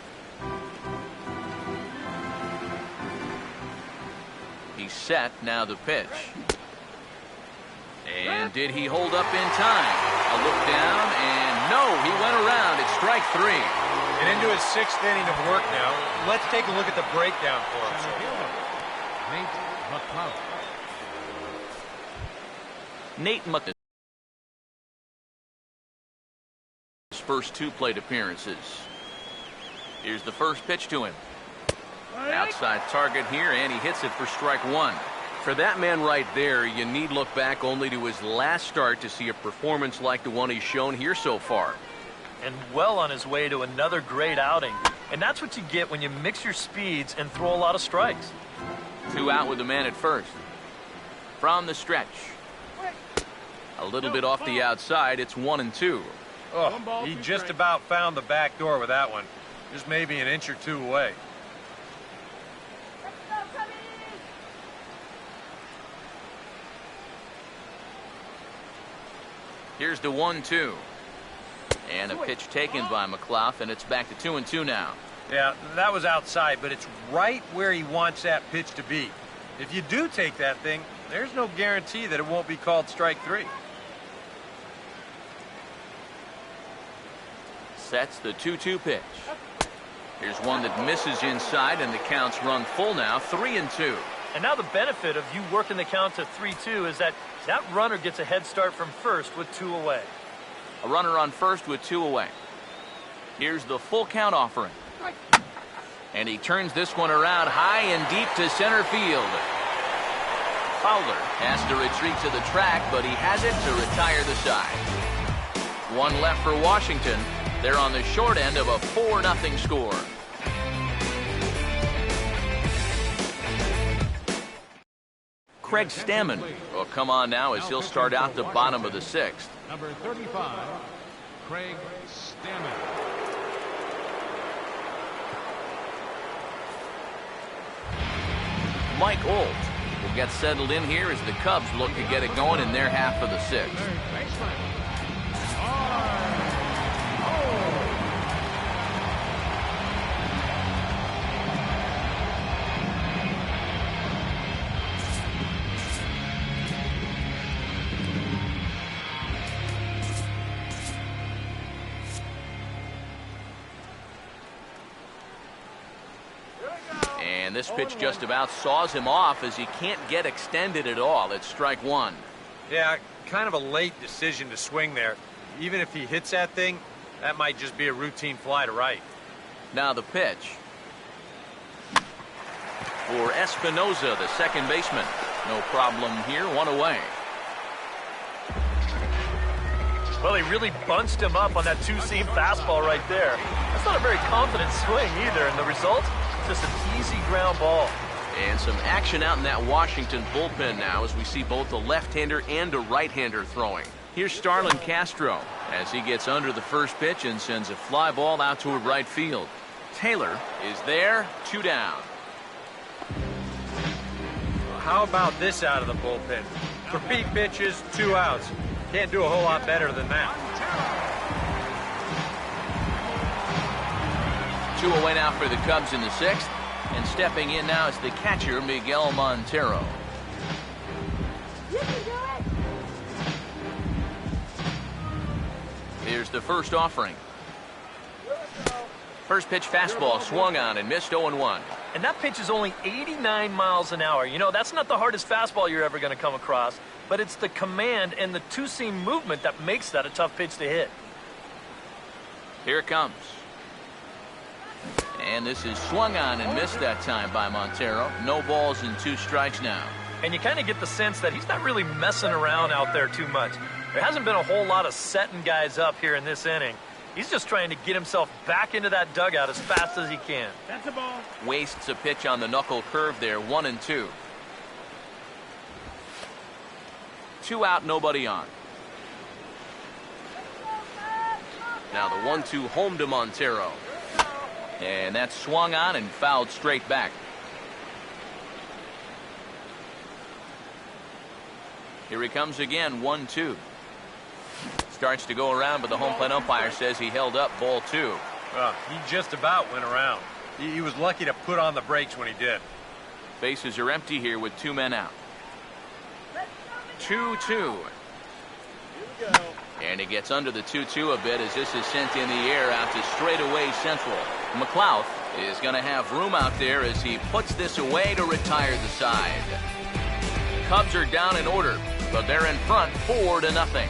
He's set, now the pitch. And did he hold up in time? A look down, and no, he went around. It's strike 3. And into his 6th inning of work now. Let's take a look at the breakdown for him. Nate McCloud. His first 2 plate appearances. Here's the first pitch to him. Outside target here, and he hits it for strike 1. For that man right there, you need look back only to his last start to see a performance like the one he's shown here so far. And well on his way to another great outing. And that's what you get when you mix your speeds and throw a lot of strikes. 2 out with the man at first. From the stretch. A little bit off the outside, it's 1-2. Oh, he just about found the back door with that one. Just maybe an inch or 2 away. Here's the 1-2. And a pitch taken by McCloud, and it's back to 2-2 now. Yeah, that was outside, but it's right where he wants that pitch to be. If you do take that thing, there's no guarantee that it won't be called strike 3. Sets the 2-2 pitch. Here's one that misses inside, and the count's run full now, 3-2. And now the benefit of you working the count to 3-2 is that runner gets a head start from first with 2 away. A runner on first with 2 away. Here's the full count offering. And he turns this one around high and deep to center field. Fowler has to retreat to the track, but he has it to retire the side. 1 left for Washington. They're on the short end of a 4-0 score. Craig Stammen will come on now as he'll start out the bottom of the 6th. Number 35, Craig Stammen. Mike Olt will get settled in here as the Cubs look to get it going in their half of the 6th. And this pitch just about saws him off as he can't get extended at all. It's strike 1. Yeah, kind of a late decision to swing there. Even if he hits that thing, that might just be a routine fly to right. Now the pitch. For Espinoza, the second baseman. No problem here, 1 away. Well, he really bunched him up on that 2-seam fastball right there. That's not a very confident swing either, and the result? Just an easy ground ball. And some action out in that Washington bullpen now as we see both a left-hander and a right-hander throwing. Here's Starlin Castro as he gets under the first pitch and sends a fly ball out toward right field. Taylor is there, 2 down. How about this out of the bullpen? For beat pitches, 2 outs. Can't do a whole lot better than that. 2 away now for the Cubs in the 6th. And stepping in now is the catcher, Miguel Montero. Here's the first offering. First pitch fastball swung on and missed 0-1. And that pitch is only 89 miles an hour. You know, that's not the hardest fastball you're ever going to come across, but it's the command and the 2-seam movement that makes that a tough pitch to hit. Here it comes. And this is swung on and missed that time by Montero. No balls and 2 strikes now. And you kind of get the sense that he's not really messing around out there too much. There hasn't been a whole lot of setting guys up here in this inning. He's just trying to get himself back into that dugout as fast as he can. That's a ball. Wastes a pitch on the knuckle curve there, 1-2. 2 out, nobody on. Now the 1-2 home to Montero. And that's swung on and fouled straight back. Here he comes again, 1-2. Starts to go around, but the home plate umpire says he held up, ball 2. Well, he just about went around. He was lucky to put on the brakes when he did. Bases are empty here with 2 men out. 2-2. And he gets under the 2-2 a bit as this is sent in the air out to straightaway central. McLeod is going to have room out there as he puts this away to retire the side. Cubs are down in order, but they're in front 4-0.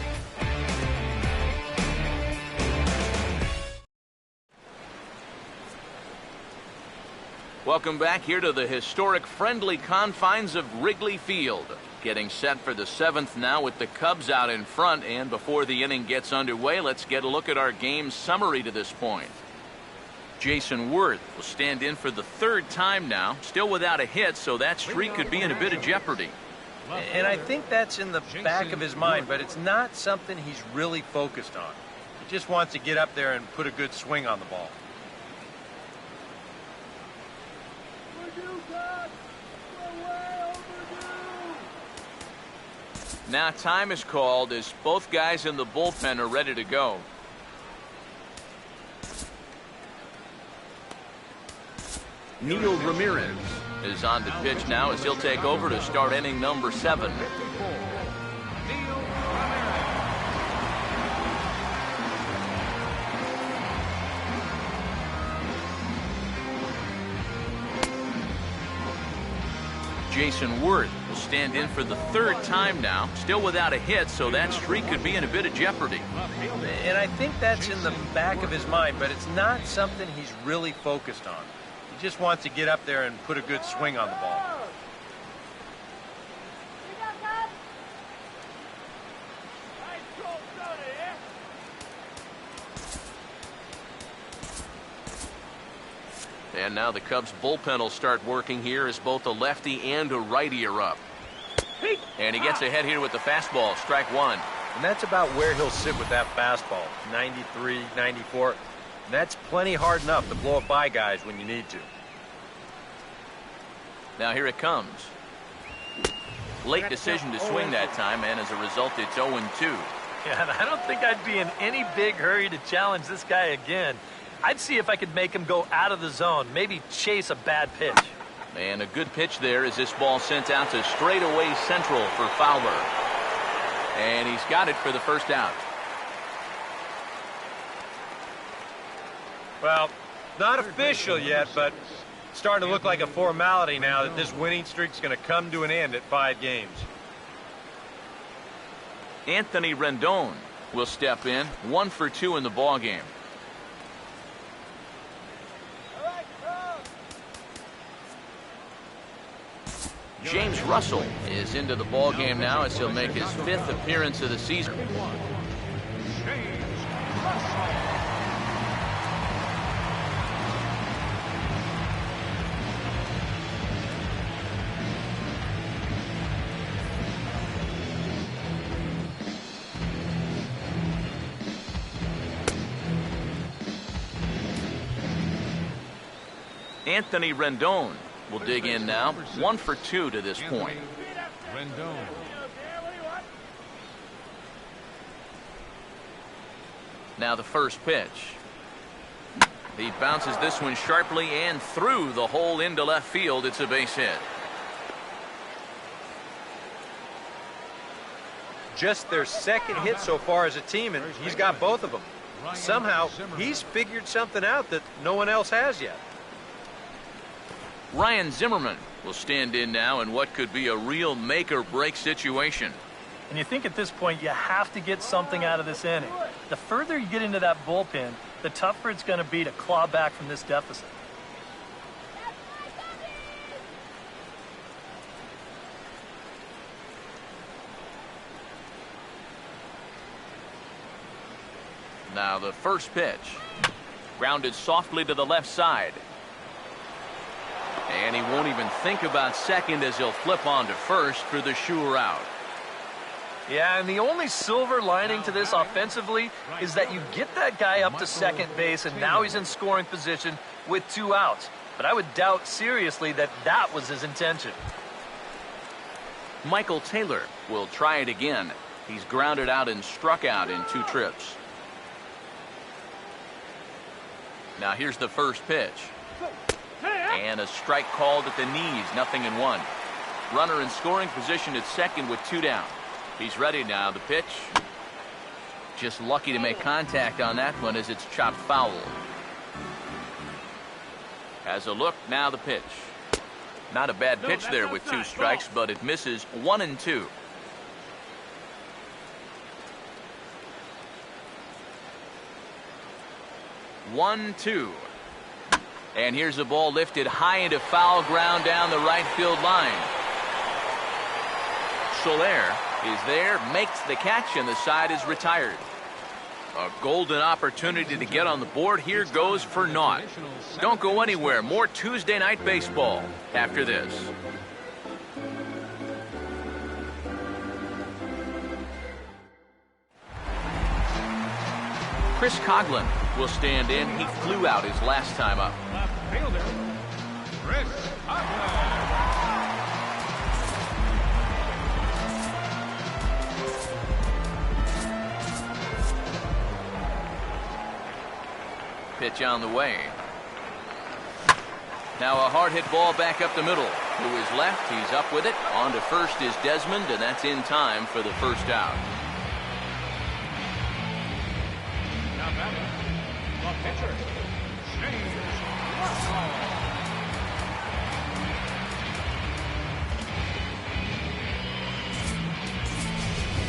Welcome back here to the historic friendly confines of Wrigley Field. Getting set for the 7th now with the Cubs out in front, and before the inning gets underway, let's get a look at our game summary to this point. Jason Worth will stand in for the 3rd time now, still without a hit, so that streak could be in a bit of jeopardy. And I think that's in the back of his mind, but it's not something he's really focused on. He just wants to get up there and put a good swing on the ball. Now time is called as both guys in the bullpen are ready to go. Neil Ramirez is on the pitch now as he'll take over to start inning number 7. Jason Worth will stand in for the third time now. Still without a hit, so that streak could be in a bit of jeopardy. And I think that's in the back of his mind, but it's not something he's really focused on. He just wants to get up there and put a good swing on the ball. And now the Cubs bullpen will start working here as both a lefty and a righty are up. And he gets ahead here with the fastball, strike one. And that's about where he'll sit with that fastball, 93, 94. And that's plenty hard enough to blow it by guys when you need to. Now here it comes. Late decision to swing that time, and as a result, it's 0-2. Yeah, and I don't think I'd be in any big hurry to challenge this guy again. I'd see if I could make him go out of the zone, maybe chase a bad pitch. And a good pitch there as this ball sent out to straightaway central for Fowler. And he's got it for the first out. Well, not official yet, but starting to look like a formality now that this winning streak's going to come to an end at 5 games. Anthony Rendon will step in, 1 for 2 in the ball game. James Russell is into the ball game now as he'll make his 5th appearance of the season. Anthony Rendon will dig in now, 1 for 2 to this point. Now the first pitch. He bounces this one sharply and through the hole into left field. It's a base hit. Just their second hit so far as a team, and he's got both of them. Somehow, he's figured something out that no one else has yet. Ryan Zimmerman will stand in now in what could be a real make-or-break situation. And you think at this point you have to get something out of this inning. The further you get into that bullpen, the tougher it's going to be to claw back from this deficit. Now the first pitch. Grounded softly to the left side. And he won't even think about second as he'll flip on to first for the sure out. Yeah, and the only silver lining to this offensively is that you get that guy up to second base, and now he's in scoring position with 2 outs. But I would doubt seriously that that was his intention. Michael Taylor will try it again. He's grounded out and struck out in 2 trips. Now here's the first pitch. And a strike called at the knees, 0-1. Runner in scoring position at second with 2 down. He's ready now. The pitch. Just lucky to make contact on that one as it's chopped foul. Has a look, now the pitch. Not a bad pitch there with 2 strikes, but it misses 1-2. One, 2. And here's a ball lifted high into foul ground down the right field line. Soler is there, makes the catch, and the side is retired. A golden opportunity to get on the board here goes for naught. Don't go anywhere. More Tuesday Night Baseball after this. Chris Coughlin will stand in. He flew out his last time up. Left fielder, Chris Coughlin. Pitch on the way. Now a hard hit ball back up the middle. To his left, he's up with it. On to first is Desmond, and that's in time for the first out. Now batting, the pitcher, James Russell.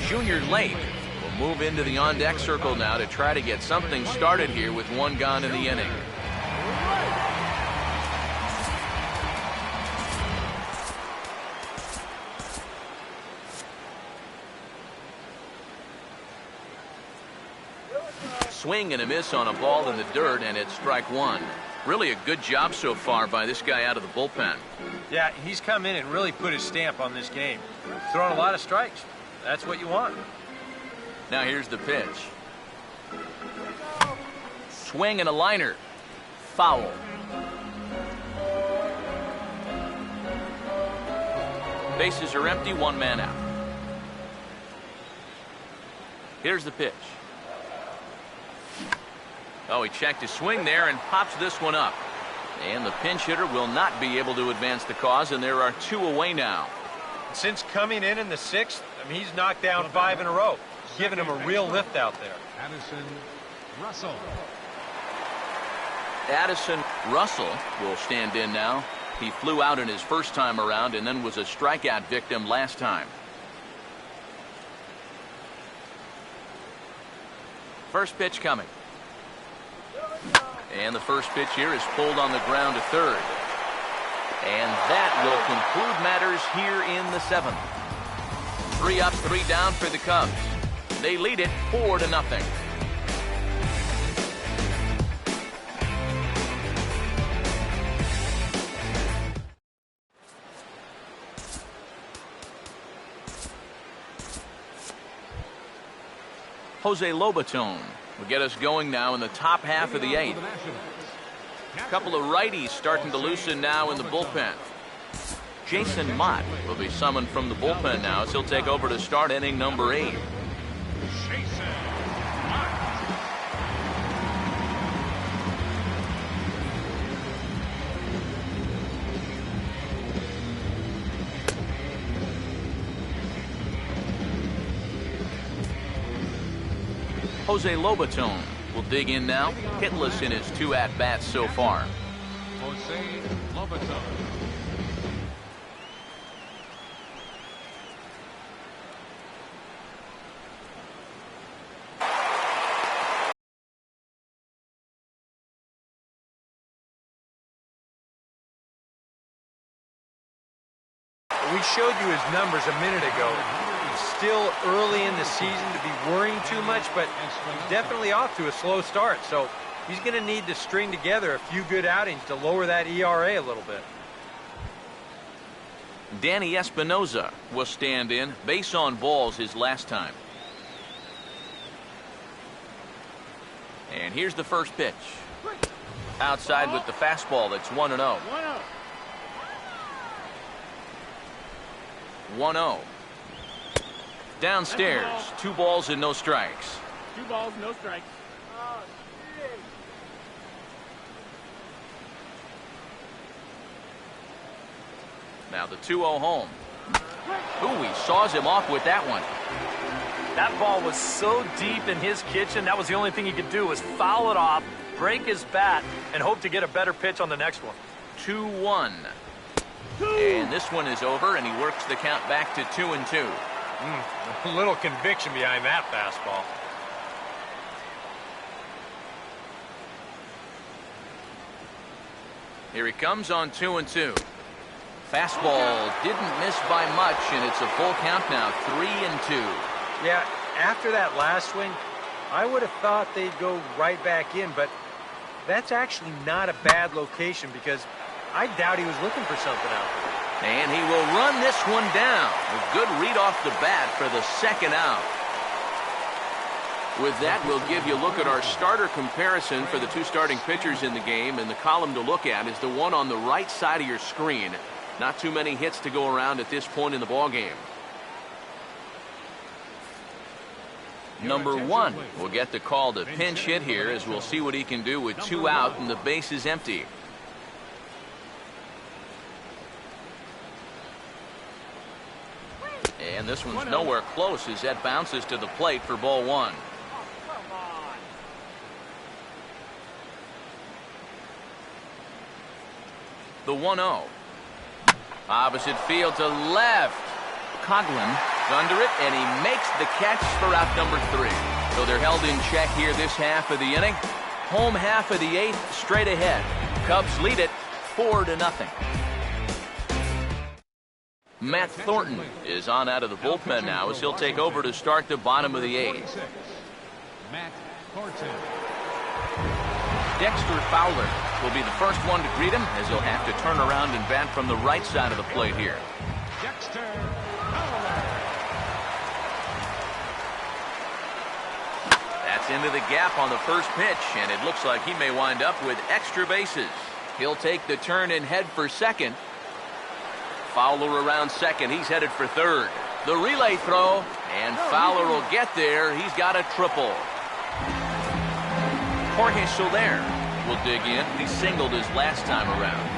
Junior Lake will move into the on-deck circle now to try to get something started here with one gone in the inning. Swing and a miss on a ball in the dirt, and it's strike one. Really a good job so far by this guy out of the bullpen. Yeah, he's come in and really put his stamp on this game. Throwing a lot of strikes. That's what you want. Now here's the pitch. Swing and a liner. Foul. Bases are empty, one man out. Here's the pitch. Oh, he checked his swing there and pops this one up. And the pinch hitter will not be able to advance the cause, and there are two away now. Since coming in the sixth, I mean, he's knocked down 5 in a row, giving him a real lift out there. Addison Russell will stand in now. He flew out in his first time around and then was a strikeout victim last time. First pitch coming. And the first pitch here is pulled on the ground to third. And that will conclude matters here in the seventh. 3 up, 3 down for the Cubs. They lead it 4-0. Jose Lobaton will get us going now in the top half of the 8th. A couple of righties starting to loosen now in the bullpen. Jason Mott will be summoned from the bullpen now as he'll take over to start inning number 8. Jose Lobaton will dig in now, hitless in his 2 at-bats so far. Jose Lobaton. We showed you his numbers a minute ago. Still early in the season to be worrying too much, but he's definitely off to a slow start, so he's going to need to string together a few good outings to lower that ERA a little bit. Danny Espinoza will stand in, base on balls his last time. And here's the first pitch. Outside with the fastball, that's 1-0. 1-0. Downstairs, 2 balls and no strikes. 2 balls, no strikes. Now the 2-0 home. Ooh, he saws him off with that one. That ball was so deep in his kitchen, that was the only thing he could do was foul it off, break his bat, and hope to get a better pitch on the next one. 2-1. And this one is over, and he works the count back to 2-2. A little conviction behind that fastball. Here he comes on 2-2. Fastball didn't miss by much, and it's a full count now, 3-2. Yeah, after that last swing, I would have thought they'd go right back in, but that's actually not a bad location because I doubt he was looking for something out there. And he will run this one down. A good read off the bat for the second out. With that, we'll give you a look at our starter comparison for the 2 starting pitchers in the game, and the column to look at is the one on the right side of your screen. Not too many hits to go around at this point in the ballgame. Number 1 will get the call to pinch hit here, as we'll see what he can do with 2 out and the base is empty. And this one's nowhere close as that bounces to the plate for ball 1. The 1-0. Opposite field to left. Coughlin under it, and he makes the catch for out number 3. So they're held in check here this half of the inning. Home half of the 8th, straight ahead. Cubs lead it 4-0. Matt Thornton is on out of the bullpen now as he'll take over to start the bottom of the 8th. Matt Thornton. Dexter Fowler will be the first one to greet him as he'll have to turn around and bat from the right side of the plate here. Dexter Fowler. That's into the gap on the first pitch, and it looks like he may wind up with extra bases. He'll take the turn and head for second. Fowler around second. He's headed for third. The relay throw, and Fowler will get there. He's got a triple. Jorge Soler will dig in. He singled his last time around.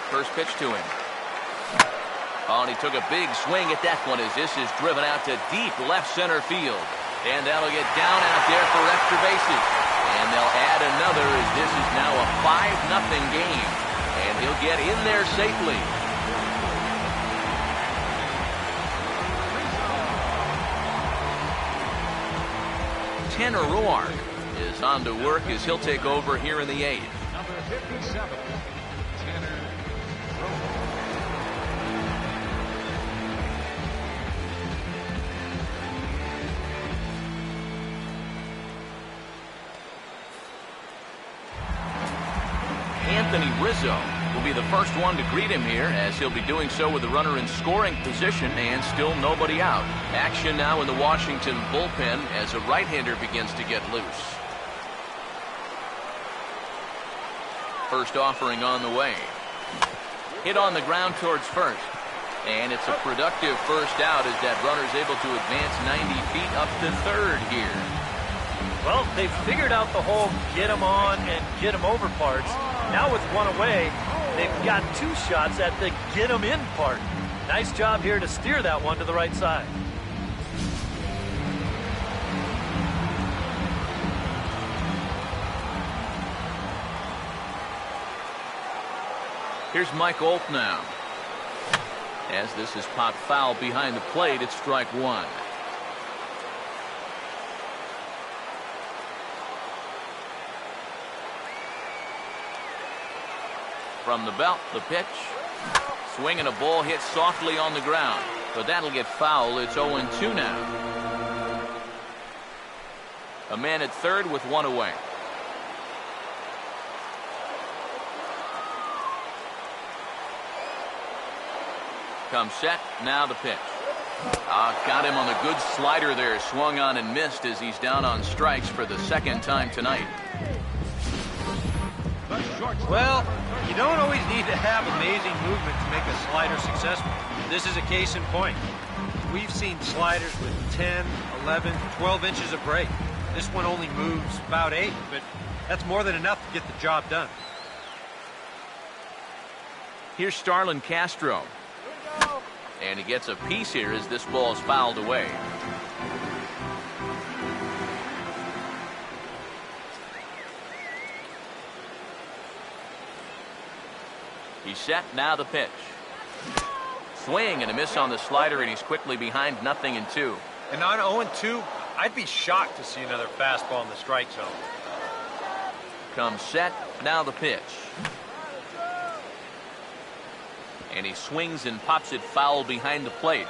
First pitch to him. Oh, and he took a big swing at that one as this is driven out to deep left center field. And that'll get down out there for extra bases. And they'll add another as this is now a 5-0 game. And he'll get in there safely. Tanner Roark is on to work as he'll take over here in the 8th. Number 57, Tanner Roark. Anthony Rizzo will be the first one to greet him here as he'll be doing so with the runner in scoring position and still nobody out. Action now in the Washington bullpen as a right-hander begins to get loose. First offering on the way. Hit on the ground towards first. And it's a productive first out as that runner's able to advance 90 feet up to third here. Well, they've figured out the whole get him on and get him over parts. Now with one away, they've got 2 shots at the get him in part. Nice job here to steer that one to the right side. Here's Mike Olt now. As this is popped foul behind the plate, it's strike 1. From the belt, the pitch. Swing and a ball hit softly on the ground. But that'll get foul. It's 0-2 now. A man at third with 1 away. Comes set. Now the pitch. Got him on a good slider there. Swung on and missed as he's down on strikes for the second time tonight. Well, you don't always need to have amazing movement to make a slider successful. This is a case in point. We've seen sliders with 10, 11, 12 inches of break. This one only moves about 8, but that's more than enough to get the job done. Here's Starlin Castro. And he gets a piece here as this ball is fouled away. He's set. Now the pitch. Swing and a miss on the slider, and he's quickly behind 0-2. And on 0-2, I'd be shocked to see another fastball in the strike zone. Comes set. Now the pitch. And he swings and pops it foul behind the plate.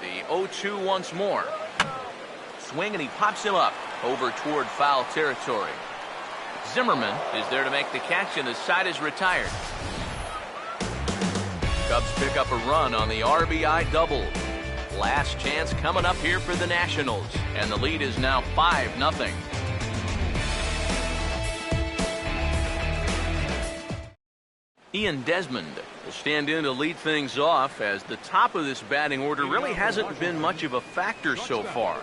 The 0-2 once more. Swing and he pops him up over toward foul territory. Zimmerman is there to make the catch, and the side is retired. Cubs pick up a run on the RBI double. Last chance coming up here for the Nationals, and the lead is now 5-0. Ian Desmond will stand in to lead things off as the top of this batting order really hasn't been much of a factor so far.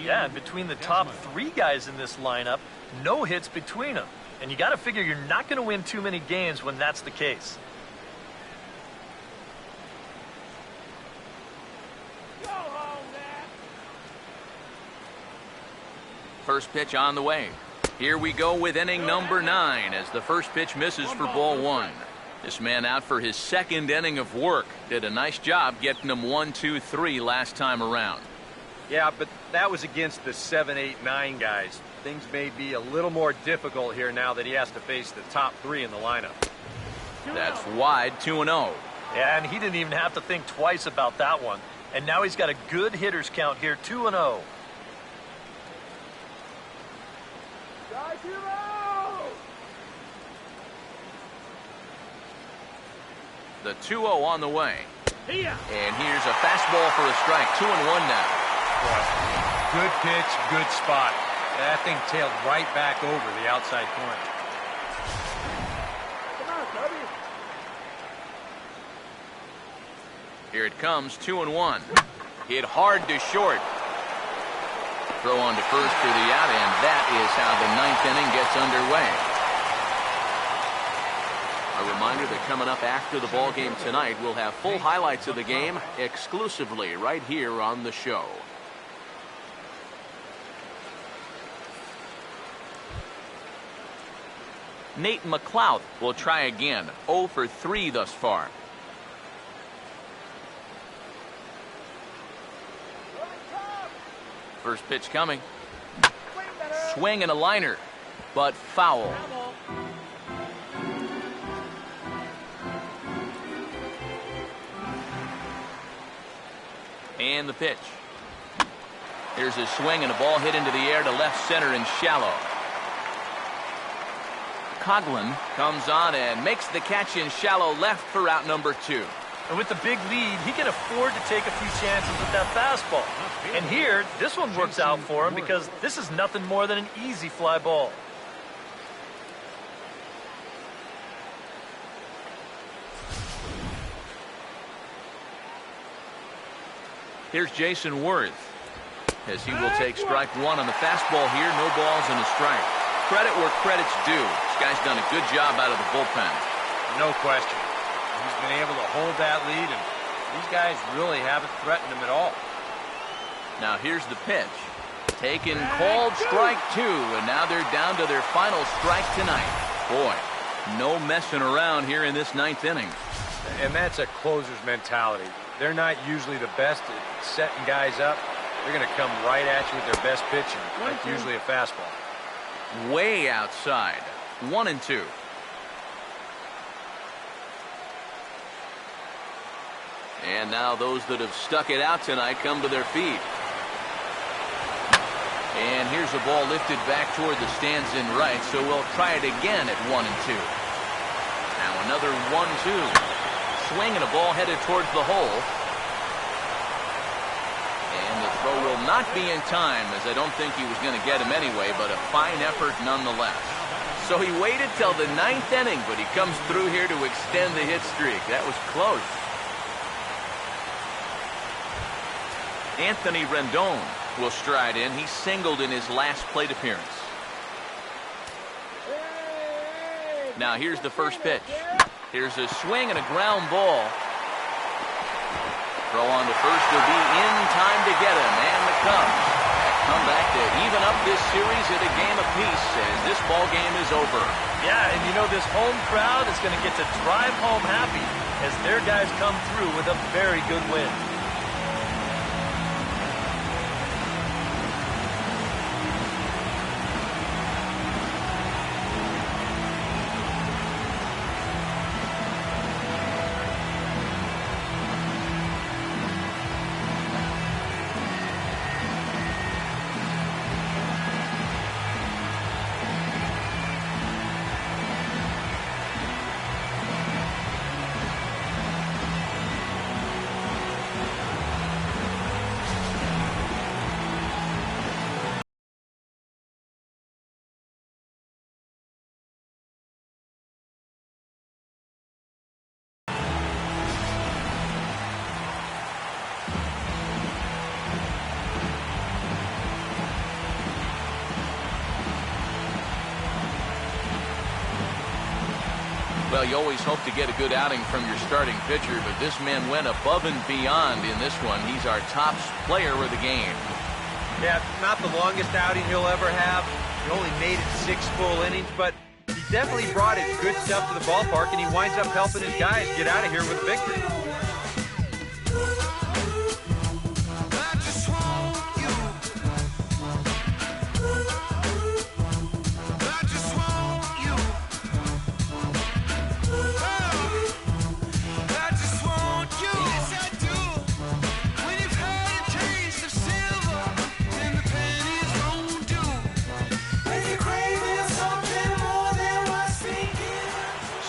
Yeah, and between the top 3 guys in this lineup, no hits between them. And you got to figure you're not going to win too many games when that's the case. First pitch on the way. Here we go with inning number 9 as the first pitch misses for ball 1. This man out for his second inning of work. Did a nice job getting him 1, 2, 3 last time around. Yeah, but that was against the 7, 8, 9 guys. Things may be a little more difficult here now that he has to face the top 3 in the lineup. That's wide, 2-0. Yeah, and he didn't even have to think twice about that one. And now he's got a good hitter's count here, 2-0. The 2-0 on the way. And here's a fastball for a strike. 2-1 now. Good pitch, good spot. That thing tailed right back over the outside corner. Here it comes, 2-1. Hit hard to short. Throw on to first for the out, and that is how the 9th inning gets underway. A reminder that coming up after the ball game tonight, we'll have full highlights of the game exclusively right here on the show. Nate McLeod will try again. 0 for 3 thus far. First pitch coming. Swing and a liner, but foul. And the pitch. Here's a swing and a ball hit into the air to left center and shallow. Coughlin comes on and makes the catch in shallow left for out number 2. And with the big lead, he can afford to take a few chances with that fastball. And here, this one works out for him because this is nothing more than an easy fly ball. Here's Jason Worth as he will take strike 1 on the fastball here. No balls and a strike. Credit where credit's due. This guy's done a good job out of the bullpen. No question. He's been able to hold that lead, and these guys really haven't threatened him at all. Now here's the pitch. Taken, called strike 2, and now they're down to their final strike tonight. Boy, no messing around here in this 9th inning. And that's a closer's mentality. They're not usually the best at setting guys up. They're going to come right at you with their best pitching, like usually a fastball. Way outside. 1-2. And now those that have stuck it out tonight come to their feet. And here's a ball lifted back toward the stands in right, so we'll try it again at 1-2. Now another 1-2. Swing and a ball headed towards the hole. And the throw will not be in time, as I don't think he was going to get him anyway, but a fine effort nonetheless. So he waited till the 9th inning, but he comes through here to extend the hit streak. That was close. Anthony Rendon will stride in. He singled in his last plate appearance. Now here's the first pitch. Here's a swing and a ground ball. Throw on to first will be in time to get him. And the Cubs come back to even up this series at a game apiece as this ball game is over. Yeah, and you know this home crowd is going to get to drive home happy as their guys come through with a very good win. Well, you always hope to get a good outing from your starting pitcher, but this man went above and beyond in this one. He's our top player of the game. Yeah, not the longest outing he'll ever have. He only made it 6 full innings, but he definitely brought his good stuff to the ballpark, and he winds up helping his guys get out of here with victory.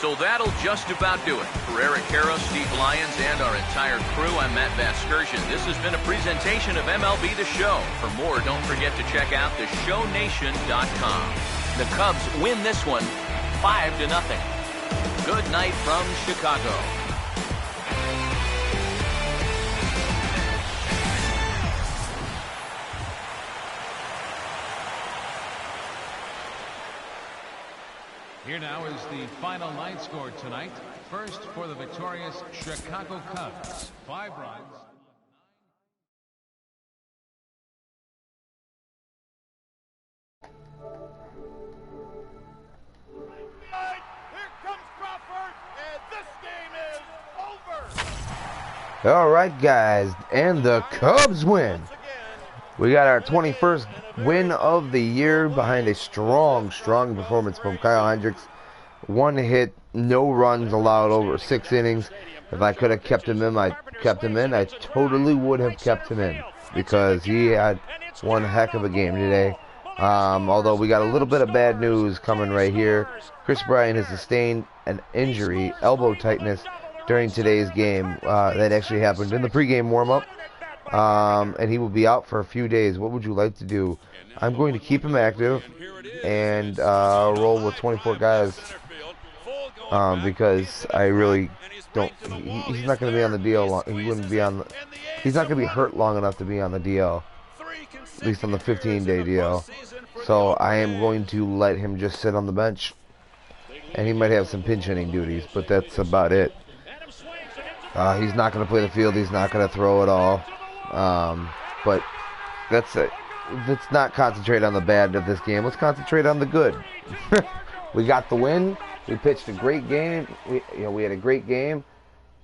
So that'll just about do it. For Eric Karros, Steve Lyons, and our entire crew, I'm Matt Vasgersian. This has been a presentation of MLB The Show. For more, don't forget to check out theshownation.com. The Cubs win this one 5-0. Good night from Chicago. Here now is the final night score tonight. First for the victorious Chicago Cubs, 5 runs. Here comes Crawford, and this game is over. All right, guys, and the Cubs win. We got our 21st win of the year behind a strong performance from Kyle Hendricks. 1 hit, no runs allowed over 6 innings. If I could have kept him in, I kept him in. I totally would have kept him in because he had one heck of a game today. Although we got a little bit of bad news coming right here. Chris Bryant has sustained an injury, elbow tightness, during today's game. That actually happened in the pregame warm-up. And he will be out for a few days. What would you like to do? I'm going to keep him active and roll with 24 guys because I really don't. He's not going to be on the DL long. He wouldn't be on. He's not going to be hurt long enough to be on the DL, at least on the 15-day DL. So I am going to let him just sit on the bench, and he might have some pinch hitting duties, but that's about it. He's not going to play the field. He's not going to throw at all. But that's it. Let's not concentrate on the bad of this game. Let's concentrate on the good. We got the win. We pitched a great game. We had a great game,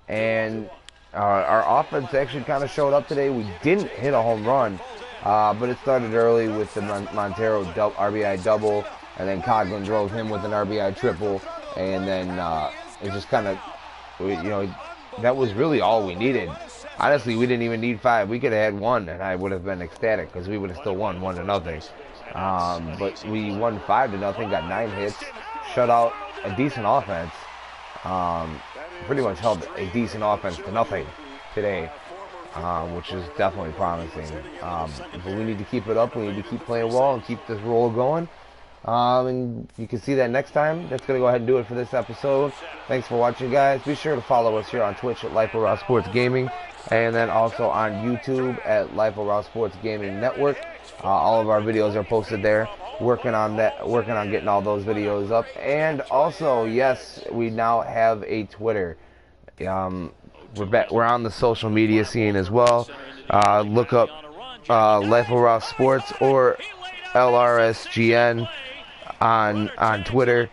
and our offense actually kind of showed up today. We didn't hit a home run, but it started early with the Montero RBI double, and then Coghlan drove him with an RBI triple, and then it just kind of, that was really all we needed. Honestly, we didn't even need 5. We could have had 1, and I would have been ecstatic because we would have still won 1-0. But we won 5-0, got 9 hits, shut out a decent offense. Pretty much held a decent offense to nothing today, which is definitely promising. But we need to keep it up. We need to keep playing well and keep this roll going. And you can see that next time. That's going to go ahead and do it for this episode. Thanks for watching, guys. Be sure to follow us here on Twitch at Life of Raw Sports Gaming, and then also on YouTube at Life of Raw Sports Gaming Network. All of our videos are posted there. Working on getting all those videos up. And also, yes, we now have a Twitter. We're on the social media scene as well. Look up Life of Raw Sports or LRSGN on Twitter.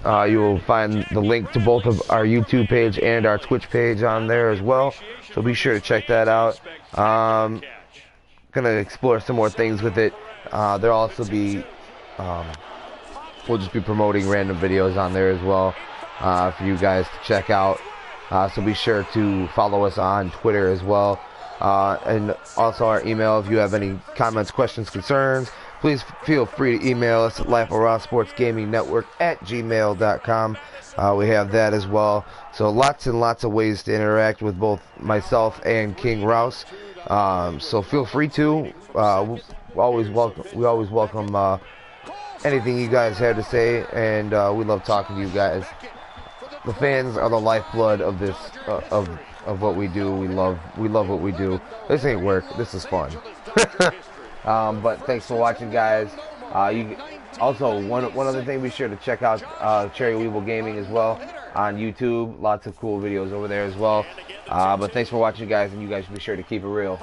You will find the link to both of our YouTube page and our Twitch page on there as well. So be sure to check that out. Gonna explore some more things with it. There'll also be we'll just be promoting random videos on there as well for you guys to check out. So be sure to follow us on Twitter as well. And also our email if you have any comments, questions, concerns. Please feel free to email us at lifeofrawsportsgamingnetwork@gmail.com. We have that as well. So lots and lots of ways to interact with both myself and King Rouse. So feel free to. We always welcome anything you guys have to say, and we love talking to you guys. The fans are the lifeblood of this of what we do. We love what we do. This ain't work. This is fun. But thanks for watching, guys. Also, one other thing, be sure to check out Cherry Weevil Gaming as well on YouTube. Lots of cool videos over there as well. But thanks for watching, guys, and you guys be sure to keep it real.